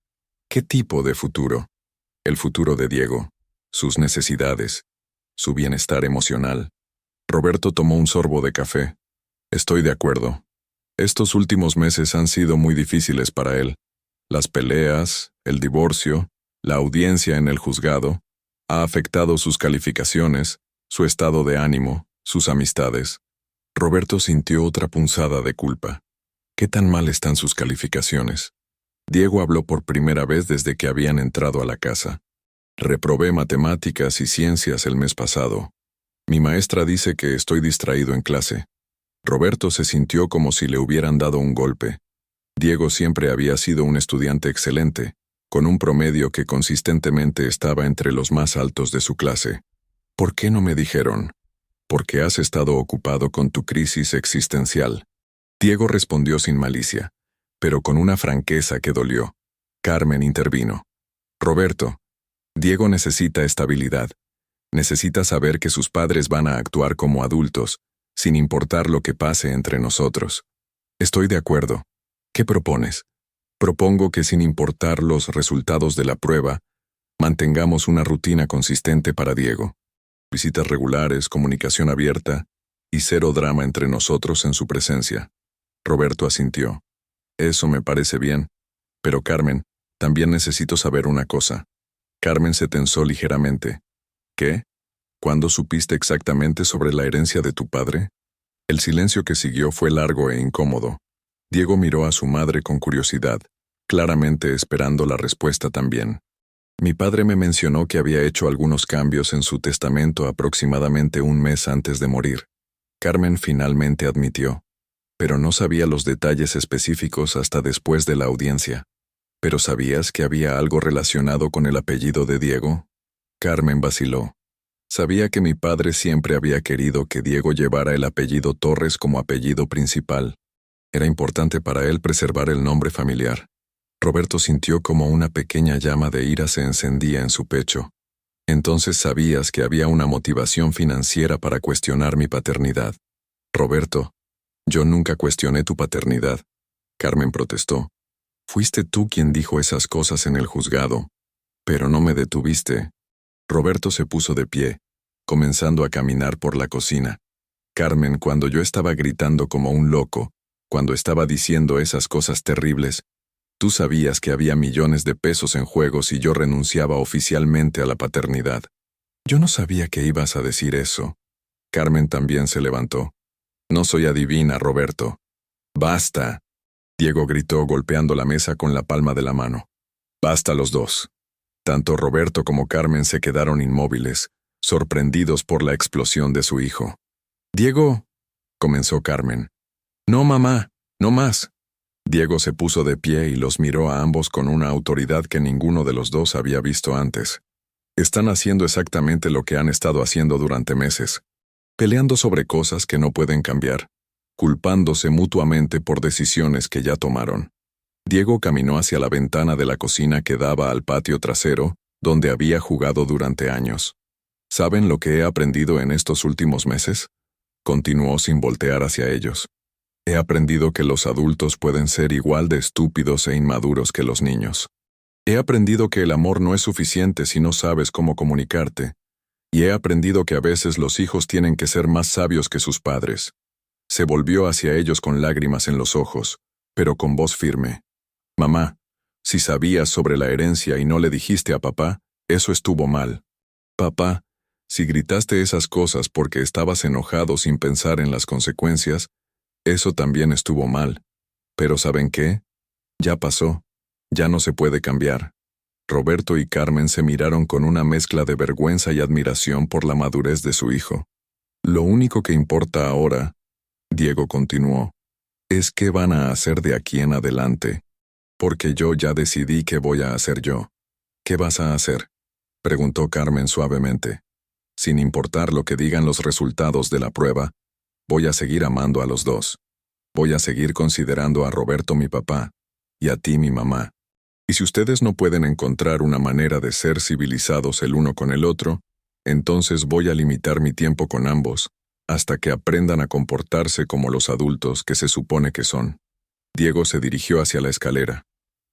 ¿Qué tipo de futuro? El futuro de Diego, sus necesidades, su bienestar emocional. Roberto tomó un sorbo de café. Estoy de acuerdo. Estos últimos meses han sido muy difíciles para él. Las peleas, el divorcio, la audiencia en el juzgado, ha afectado sus calificaciones, su estado de ánimo, sus amistades. Roberto sintió otra punzada de culpa. ¿Qué tan mal están sus calificaciones? Diego habló por primera vez desde que habían entrado a la casa. Reprobé matemáticas y ciencias el mes pasado. Mi maestra dice que estoy distraído en clase. Roberto se sintió como si le hubieran dado un golpe. Diego siempre había sido un estudiante excelente, con un promedio que consistentemente estaba entre los más altos de su clase. ¿Por qué no me dijeron? Porque has estado ocupado con tu crisis existencial. Diego respondió sin malicia, pero con una franqueza que dolió. Carmen intervino. Roberto, Diego necesita estabilidad. Necesita saber que sus padres van a actuar como adultos, sin importar lo que pase entre nosotros. Estoy de acuerdo. ¿Qué propones? Propongo que sin importar los resultados de la prueba, mantengamos una rutina consistente para Diego. Visitas regulares, comunicación abierta y cero drama entre nosotros en su presencia. Roberto asintió. Eso me parece bien. Pero Carmen, también necesito saber una cosa. Carmen se tensó ligeramente. ¿Qué? ¿Cuándo supiste exactamente sobre la herencia de tu padre? El silencio que siguió fue largo e incómodo. Diego miró a su madre con curiosidad, claramente esperando la respuesta también. Mi padre me mencionó que había hecho algunos cambios en su testamento aproximadamente un mes antes de morir. Carmen finalmente admitió, pero no sabía los detalles específicos hasta después de la audiencia. ¿Pero sabías que había algo relacionado con el apellido de Diego? Carmen vaciló. Sabía que mi padre siempre había querido que Diego llevara el apellido Torres como apellido principal. Era importante para él preservar el nombre familiar. Roberto sintió como una pequeña llama de ira se encendía en su pecho. Entonces sabías que había una motivación financiera para cuestionar mi paternidad. Roberto, yo nunca cuestioné tu paternidad. Carmen protestó. Fuiste tú quien dijo esas cosas en el juzgado, pero no me detuviste. Roberto se puso de pie, comenzando a caminar por la cocina. Carmen, cuando yo estaba gritando como un loco, cuando estaba diciendo esas cosas terribles, tú sabías que había millones de pesos en juego si yo renunciaba oficialmente a la paternidad. Yo no sabía que ibas a decir eso. Carmen también se levantó. No soy adivina, Roberto. ¡Basta! Diego gritó golpeando la mesa con la palma de la mano. Basta los dos. Tanto Roberto como Carmen se quedaron inmóviles, sorprendidos por la explosión de su hijo. Diego, comenzó Carmen. No, mamá, no más. Diego se puso de pie y los miró a ambos con una autoridad que ninguno de los dos había visto antes. Están haciendo exactamente lo que han estado haciendo durante meses, peleando sobre cosas que no pueden cambiar, culpándose mutuamente por decisiones que ya tomaron. Diego caminó hacia la ventana de la cocina que daba al patio trasero, donde había jugado durante años. ¿Saben lo que he aprendido en estos últimos meses? Continuó sin voltear hacia ellos. He aprendido que los adultos pueden ser igual de estúpidos e inmaduros que los niños. He aprendido que el amor no es suficiente si no sabes cómo comunicarte. Y he aprendido que a veces los hijos tienen que ser más sabios que sus padres. Se volvió hacia ellos con lágrimas en los ojos, pero con voz firme. Mamá, si sabías sobre la herencia y no le dijiste a papá, eso estuvo mal. Papá, si gritaste esas cosas porque estabas enojado sin pensar en las consecuencias, eso también estuvo mal. Pero ¿saben qué? Ya pasó. Ya no se puede cambiar. Roberto y Carmen se miraron con una mezcla de vergüenza y admiración por la madurez de su hijo. Lo único que importa ahora, Diego continuó, es qué van a hacer de aquí en adelante. Porque yo ya decidí qué voy a hacer yo. ¿Qué vas a hacer? Preguntó Carmen suavemente. Sin importar lo que digan los resultados de la prueba, voy a seguir amando a los dos. Voy a seguir considerando a Roberto mi papá, y a ti mi mamá. Y si ustedes no pueden encontrar una manera de ser civilizados el uno con el otro, entonces voy a limitar mi tiempo con ambos, hasta que aprendan a comportarse como los adultos que se supone que son. Diego se dirigió hacia la escalera.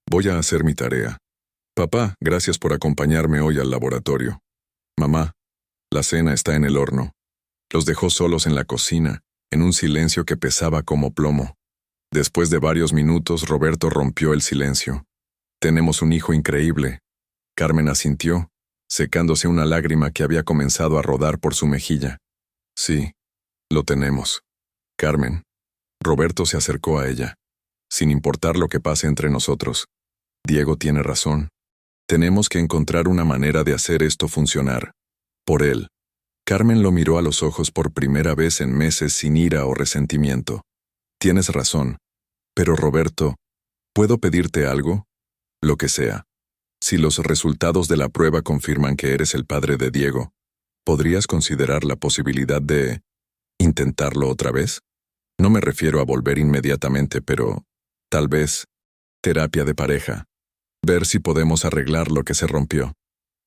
Voy a hacer mi tarea. Papá, gracias por acompañarme hoy al laboratorio. Mamá, la cena está en el horno. Los dejó solos en la cocina, en un silencio que pesaba como plomo. Después de varios minutos, Roberto rompió el silencio. Tenemos un hijo increíble. Carmen asintió, secándose una lágrima que había comenzado a rodar por su mejilla. Sí, Lo tenemos. Carmen. Roberto se acercó a ella. Sin importar lo que pase entre nosotros. Diego tiene razón. Tenemos que encontrar una manera de hacer esto funcionar. Por él. Carmen lo miró a los ojos por primera vez en meses sin ira o resentimiento. Tienes razón. Pero Roberto, ¿puedo pedirte algo? Lo que sea. Si los resultados de la prueba confirman que eres el padre de Diego, ¿podrías considerar la posibilidad de intentarlo otra vez? No me refiero a volver inmediatamente, pero tal vez terapia de pareja. Ver si podemos arreglar lo que se rompió.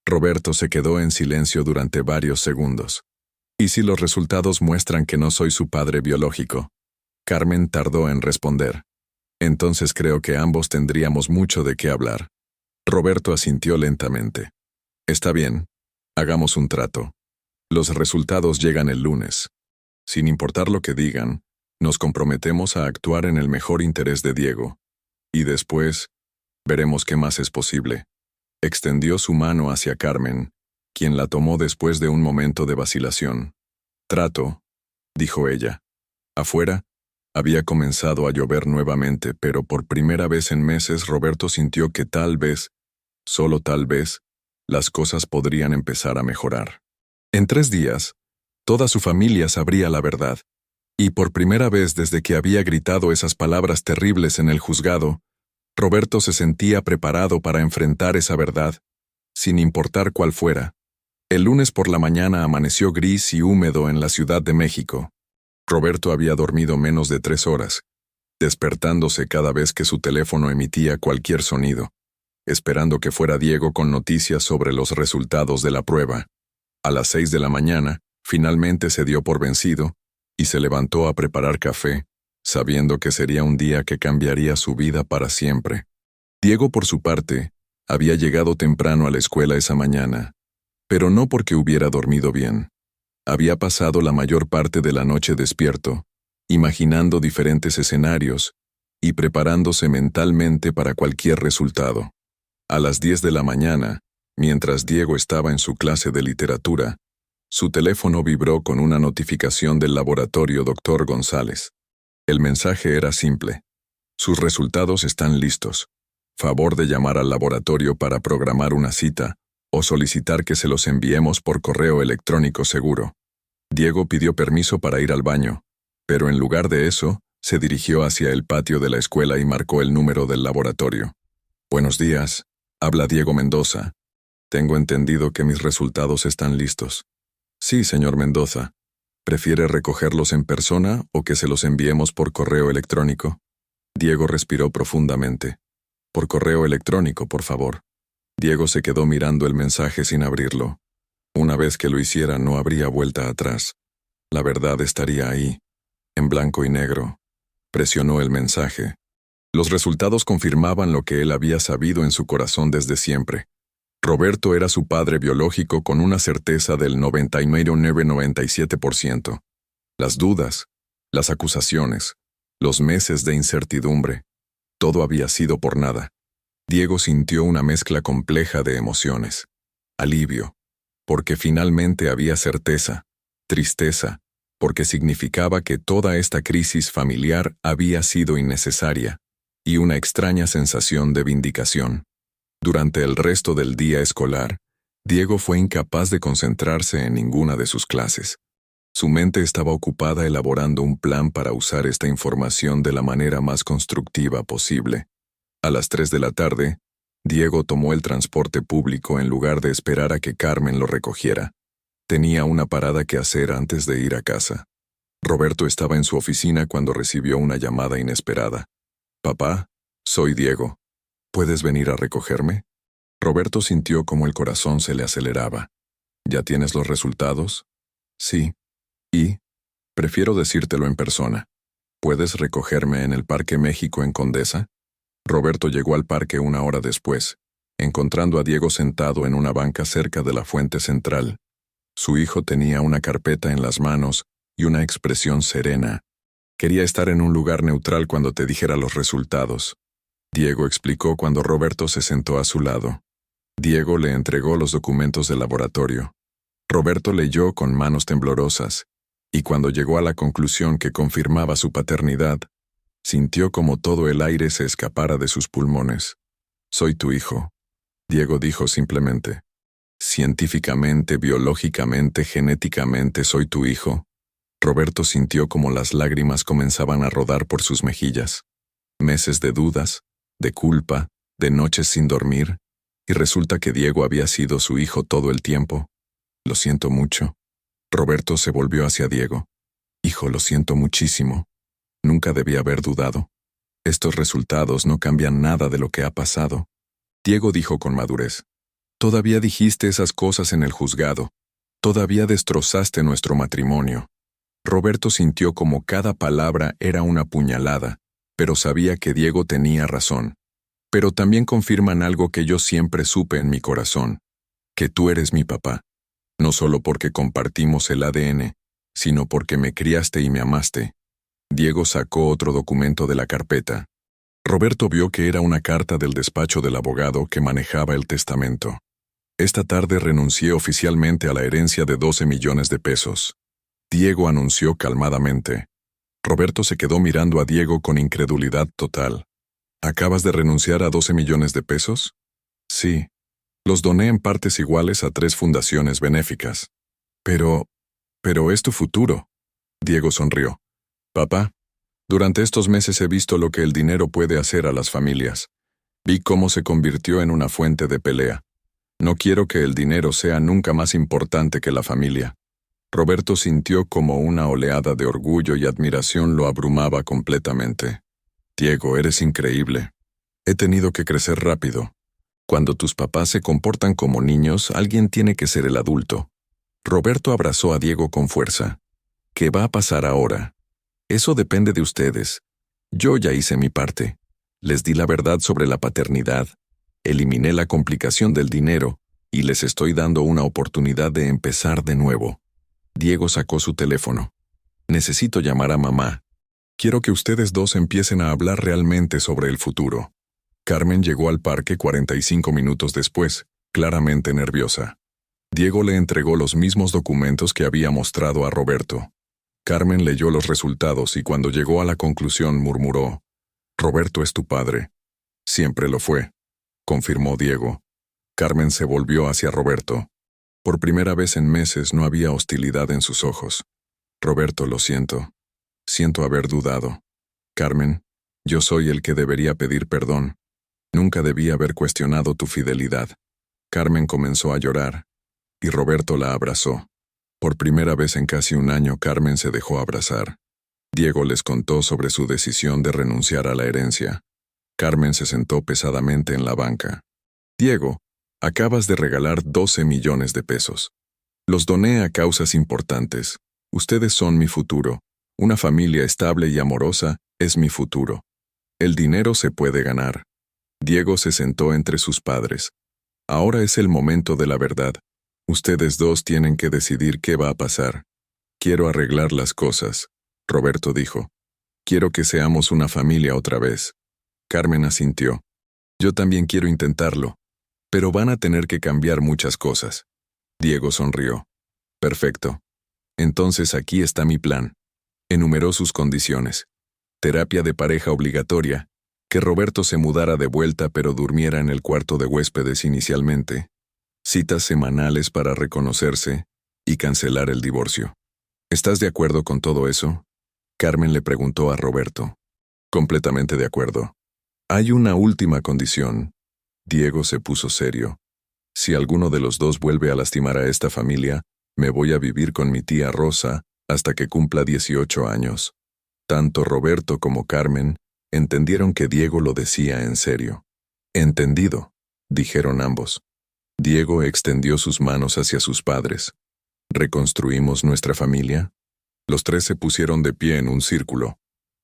Roberto se quedó en silencio durante varios segundos. ¿Y si los resultados muestran que no soy su padre biológico? Carmen tardó en responder. Entonces creo que ambos tendríamos mucho de qué hablar. Roberto asintió lentamente. Está bien. Hagamos un trato. Los resultados llegan el lunes. Sin importar lo que digan, nos comprometemos a actuar en el mejor interés de Diego. Y después, veremos qué más es posible. Extendió su mano hacia Carmen, quien la tomó después de un momento de vacilación. Trato, dijo ella. Afuera, había comenzado a llover nuevamente, pero por primera vez en meses Roberto sintió que tal vez, solo tal vez, las cosas podrían empezar a mejorar. En 3 días, toda su familia sabría la verdad. Y por primera vez desde que había gritado esas palabras terribles en el juzgado, Roberto se sentía preparado para enfrentar esa verdad, sin importar cuál fuera. El lunes por la mañana amaneció gris y húmedo en la Ciudad de México. Roberto había dormido menos de 3 horas, despertándose cada vez que su teléfono emitía cualquier sonido, esperando que fuera Diego con noticias sobre los resultados de la prueba. A las 6 de la mañana, finalmente se dio por vencido, y se levantó a preparar café, sabiendo que sería un día que cambiaría su vida para siempre. Diego, por su parte, había llegado temprano a la escuela esa mañana, pero no porque hubiera dormido bien. Había pasado la mayor parte de la noche despierto, imaginando diferentes escenarios y preparándose mentalmente para cualquier resultado. A las 10 de la mañana, mientras Diego estaba en su clase de literatura, su teléfono vibró con una notificación del laboratorio Dr. González. El mensaje era simple. Sus resultados están listos. Favor de llamar al laboratorio para programar una cita o solicitar que se los enviemos por correo electrónico seguro. Diego pidió permiso para ir al baño, pero en lugar de eso, se dirigió hacia el patio de la escuela y marcó el número del laboratorio. Buenos días, habla Diego Mendoza. Tengo entendido que mis resultados están listos. Sí, señor Mendoza. ¿Prefiere recogerlos en persona o que se los enviemos por correo electrónico? Diego respiró profundamente. Por correo electrónico, por favor. Diego se quedó mirando el mensaje sin abrirlo. Una vez que lo hiciera no habría vuelta atrás. La verdad estaría ahí, en blanco y negro. Presionó el mensaje. Los resultados confirmaban lo que él había sabido en su corazón desde siempre. Roberto era su padre biológico con una certeza del 99,97%. Las dudas, las acusaciones, los meses de incertidumbre, todo había sido por nada. Diego sintió una mezcla compleja de emociones. Alivio, porque finalmente había certeza. Tristeza, porque significaba que toda esta crisis familiar había sido innecesaria. Y una extraña sensación de vindicación. Durante el resto del día escolar, Diego fue incapaz de concentrarse en ninguna de sus clases. Su mente estaba ocupada elaborando un plan para usar esta información de la manera más constructiva posible. A las 3 de la tarde, Diego tomó el transporte público en lugar de esperar a que Carmen lo recogiera. Tenía una parada que hacer antes de ir a casa. Roberto estaba en su oficina cuando recibió una llamada inesperada. «Papá, soy Diego. ¿Puedes venir a recogerme?» Roberto sintió como el corazón se le aceleraba. ¿Ya tienes los resultados? Sí. ¿Y? Prefiero decírtelo en persona. ¿Puedes recogerme en el Parque México en Condesa? Roberto llegó al parque 1 hora después, encontrando a Diego sentado en una banca cerca de la fuente central. Su hijo tenía una carpeta en las manos y una expresión serena. Quería estar en un lugar neutral cuando te dijera los resultados. Diego explicó cuando Roberto se sentó a su lado. Diego le entregó los documentos del laboratorio. Roberto leyó con manos temblorosas, Y cuando llegó a la conclusión que confirmaba su paternidad, sintió como todo el aire se escapara de sus pulmones. Soy tu hijo, Diego dijo simplemente. Científicamente, biológicamente, genéticamente soy tu hijo. Roberto sintió como las lágrimas comenzaban a rodar por sus mejillas. Meses de dudas, de culpa, de noches sin dormir, y resulta que Diego había sido su hijo todo el tiempo. Lo siento mucho. Roberto se volvió hacia Diego. Hijo, lo siento muchísimo. Nunca debí haber dudado. Estos resultados no cambian nada de lo que ha pasado. Diego dijo con madurez. Todavía dijiste esas cosas en el juzgado. Todavía destrozaste nuestro matrimonio. Roberto sintió como cada palabra era una puñalada, pero sabía que Diego tenía razón. Pero también confirman algo que yo siempre supe en mi corazón, que tú eres mi papá. No solo porque compartimos el ADN, sino porque me criaste y me amaste. Diego sacó otro documento de la carpeta. Roberto vio que era una carta del despacho del abogado que manejaba el testamento. Esta tarde renuncié oficialmente a la herencia de 12 millones de pesos. Diego anunció calmadamente. Roberto se quedó mirando a Diego con incredulidad total. ¿Acabas de renunciar a 12 millones de pesos? Sí. Los doné en partes iguales a 3 fundaciones benéficas. Pero es tu futuro. Diego sonrió. Papá, durante estos meses he visto lo que el dinero puede hacer a las familias. Vi cómo se convirtió en una fuente de pelea. No quiero que el dinero sea nunca más importante que la familia. Roberto sintió como una oleada de orgullo y admiración lo abrumaba completamente. Diego, eres increíble. He tenido que crecer rápido. Cuando tus papás se comportan como niños, alguien tiene que ser el adulto. Roberto abrazó a Diego con fuerza. ¿Qué va a pasar ahora? Eso depende de ustedes. Yo ya hice mi parte. Les di la verdad sobre la paternidad. Eliminé la complicación del dinero y les estoy dando una oportunidad de empezar de nuevo. Diego sacó su teléfono. Necesito llamar a mamá. Quiero que ustedes dos empiecen a hablar realmente sobre el futuro. Carmen llegó al parque 45 minutos después, claramente nerviosa. Diego le entregó los mismos documentos que había mostrado a Roberto. Carmen leyó los resultados y cuando llegó a la conclusión murmuró, «Roberto es tu padre». «Siempre lo fue», confirmó Diego. Carmen se volvió hacia Roberto. Por primera vez en meses no había hostilidad en sus ojos. «Roberto, lo siento. Siento haber dudado. Carmen, yo soy el que debería pedir perdón. Nunca debí haber cuestionado tu fidelidad». Carmen comenzó a llorar, y Roberto la abrazó. Por primera vez en casi un año, Carmen se dejó abrazar. Diego les contó sobre su decisión de renunciar a la herencia. Carmen se sentó pesadamente en la banca. «Diego, acabas de regalar 12 millones de pesos. Los doné a causas importantes. Ustedes son mi futuro. Una familia estable y amorosa es mi futuro. El dinero se puede ganar». Diego se sentó entre sus padres. «Ahora es el momento de la verdad. Ustedes dos tienen que decidir qué va a pasar. Quiero arreglar las cosas», Roberto dijo. «Quiero que seamos una familia otra vez». Carmen asintió. «Yo también quiero intentarlo, pero van a tener que cambiar muchas cosas». Diego sonrió. «Perfecto. Entonces aquí está mi plan». Enumeró sus condiciones. Terapia de pareja obligatoria, que Roberto se mudara de vuelta pero durmiera en el cuarto de huéspedes inicialmente, citas semanales para reconocerse y cancelar el divorcio. ¿Estás de acuerdo con todo eso?, Carmen le preguntó a Roberto. «Completamente de acuerdo. Hay una última condición». Diego se puso serio. «Si alguno de los dos vuelve a lastimar a esta familia, me voy a vivir con mi tía Rosa hasta que cumpla 18 años». Tanto Roberto como Carmen entendieron que Diego lo decía en serio. «Entendido», dijeron ambos. Diego extendió sus manos hacia sus padres. «¿Reconstruimos nuestra familia?». Los tres se pusieron de pie en un círculo.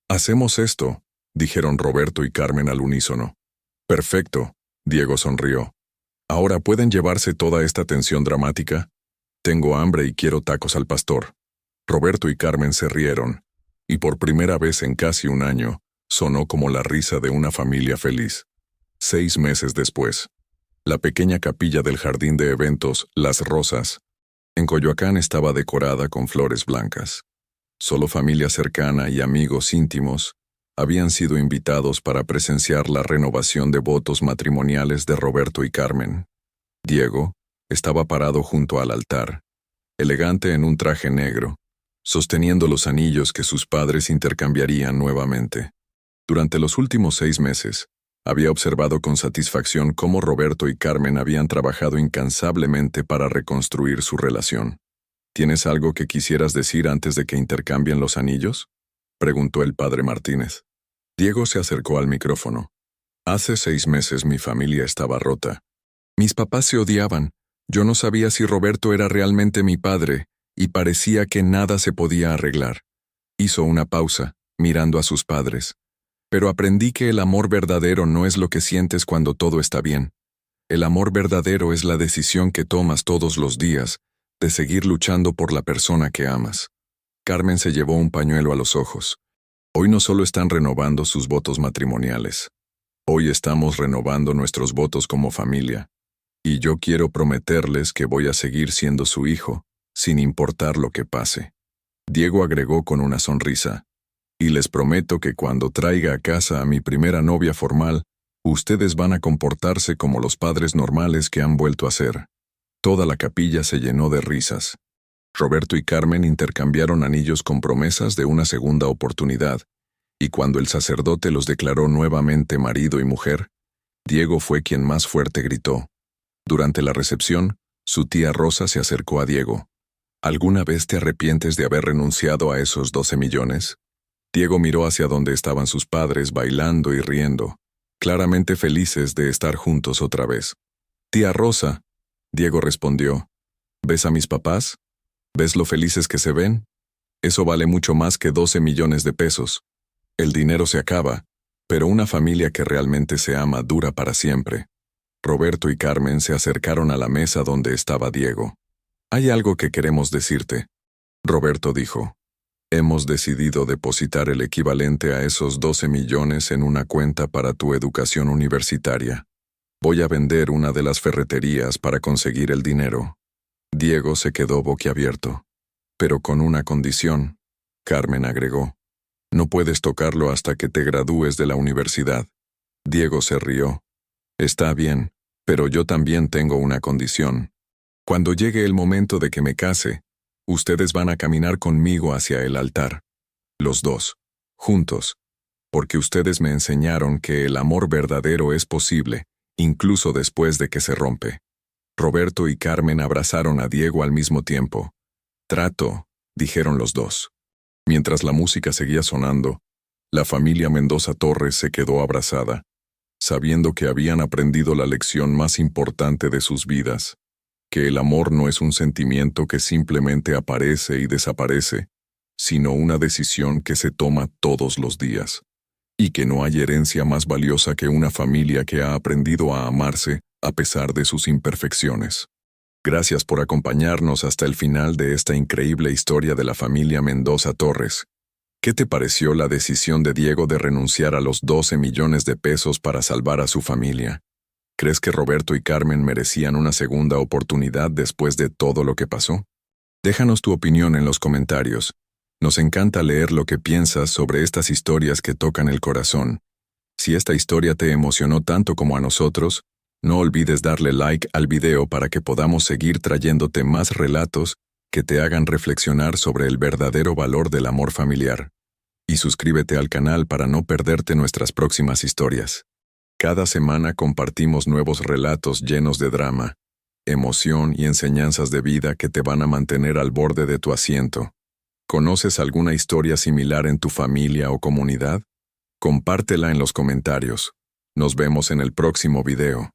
«Hacemos esto», dijeron Roberto y Carmen al unísono. «Perfecto», Diego sonrió. «Ahora pueden llevarse toda esta tensión dramática. Tengo hambre y quiero tacos al pastor». Roberto y Carmen se rieron, y por primera vez en casi un año, sonó como la risa de una familia feliz. 6 meses después. La pequeña capilla del jardín de eventos Las Rosas, en Coyoacán, estaba decorada con flores blancas. Solo familia cercana y amigos íntimos habían sido invitados para presenciar la renovación de votos matrimoniales de Roberto y Carmen. Diego estaba parado junto al altar, elegante en un traje negro, sosteniendo los anillos que sus padres intercambiarían nuevamente. Durante los últimos 6 meses, había observado con satisfacción cómo Roberto y Carmen habían trabajado incansablemente para reconstruir su relación. ¿Tienes algo que quisieras decir antes de que intercambien los anillos?, preguntó el padre Martínez. Diego se acercó al micrófono. Hace 6 meses mi familia estaba rota. Mis papás se odiaban. Yo no sabía si Roberto era realmente mi padre, y parecía que nada se podía arreglar. Hizo una pausa, mirando a sus padres. Pero aprendí que el amor verdadero no es lo que sientes cuando todo está bien. El amor verdadero es la decisión que tomas todos los días de seguir luchando por la persona que amas. Carmen se llevó un pañuelo a los ojos. Hoy no solo están renovando sus votos matrimoniales. Hoy estamos renovando nuestros votos como familia. Y yo quiero prometerles que voy a seguir siendo su hijo, sin importar lo que pase. Diego agregó con una sonrisa. Y les prometo que cuando traiga a casa a mi primera novia formal, ustedes van a comportarse como los padres normales que han vuelto a ser. Toda la capilla se llenó de risas. Roberto y Carmen intercambiaron anillos con promesas de una segunda oportunidad, y cuando el sacerdote los declaró nuevamente marido y mujer, Diego fue quien más fuerte gritó. Durante la recepción, su tía Rosa se acercó a Diego. ¿Alguna vez te arrepientes de haber renunciado a esos 12 millones? Diego miró hacia donde estaban sus padres bailando y riendo, claramente felices de estar juntos otra vez. Tía Rosa, Diego respondió, ¿ves a mis papás? ¿Ves lo felices que se ven? Eso vale mucho más que 12 millones de pesos. El dinero se acaba, pero una familia que realmente se ama dura para siempre. Roberto y Carmen se acercaron a la mesa donde estaba Diego. Hay algo que queremos decirte. Roberto dijo. Hemos decidido depositar el equivalente a esos 12 millones en una cuenta para tu educación universitaria. Voy a vender una de las ferreterías para conseguir el dinero. Diego se quedó boquiabierto. Pero con una condición, Carmen agregó. No puedes tocarlo hasta que te gradúes de la universidad. Diego se rió. Está bien, pero yo también tengo una condición. Cuando llegue el momento de que me case, ustedes van a caminar conmigo hacia el altar. Los dos, juntos. Porque ustedes me enseñaron que el amor verdadero es posible, incluso después de que se rompe. Roberto y Carmen abrazaron a Diego al mismo tiempo. Trato, dijeron los dos. Mientras la música seguía sonando, la familia Mendoza Torres se quedó abrazada, sabiendo que habían aprendido la lección más importante de sus vidas. Que el amor no es un sentimiento que simplemente aparece y desaparece, sino una decisión que se toma todos los días. Y que no hay herencia más valiosa que una familia que ha aprendido a amarse a pesar de sus imperfecciones. Gracias por acompañarnos hasta el final de esta increíble historia de la familia Mendoza Torres. ¿Qué te pareció la decisión de Diego de renunciar a los 12 millones de pesos para salvar a su familia? ¿Crees que Roberto y Carmen merecían una segunda oportunidad después de todo lo que pasó? Déjanos tu opinión en los comentarios. Nos encanta leer lo que piensas sobre estas historias que tocan el corazón. Si esta historia te emocionó tanto como a nosotros, no olvides darle like al video para que podamos seguir trayéndote más relatos que te hagan reflexionar sobre el verdadero valor del amor familiar. Y suscríbete al canal para no perderte nuestras próximas historias. Cada semana compartimos nuevos relatos llenos de drama, emoción y enseñanzas de vida que te van a mantener al borde de tu asiento. ¿Conoces alguna historia similar en tu familia o comunidad? Compártela en los comentarios. Nos vemos en el próximo video.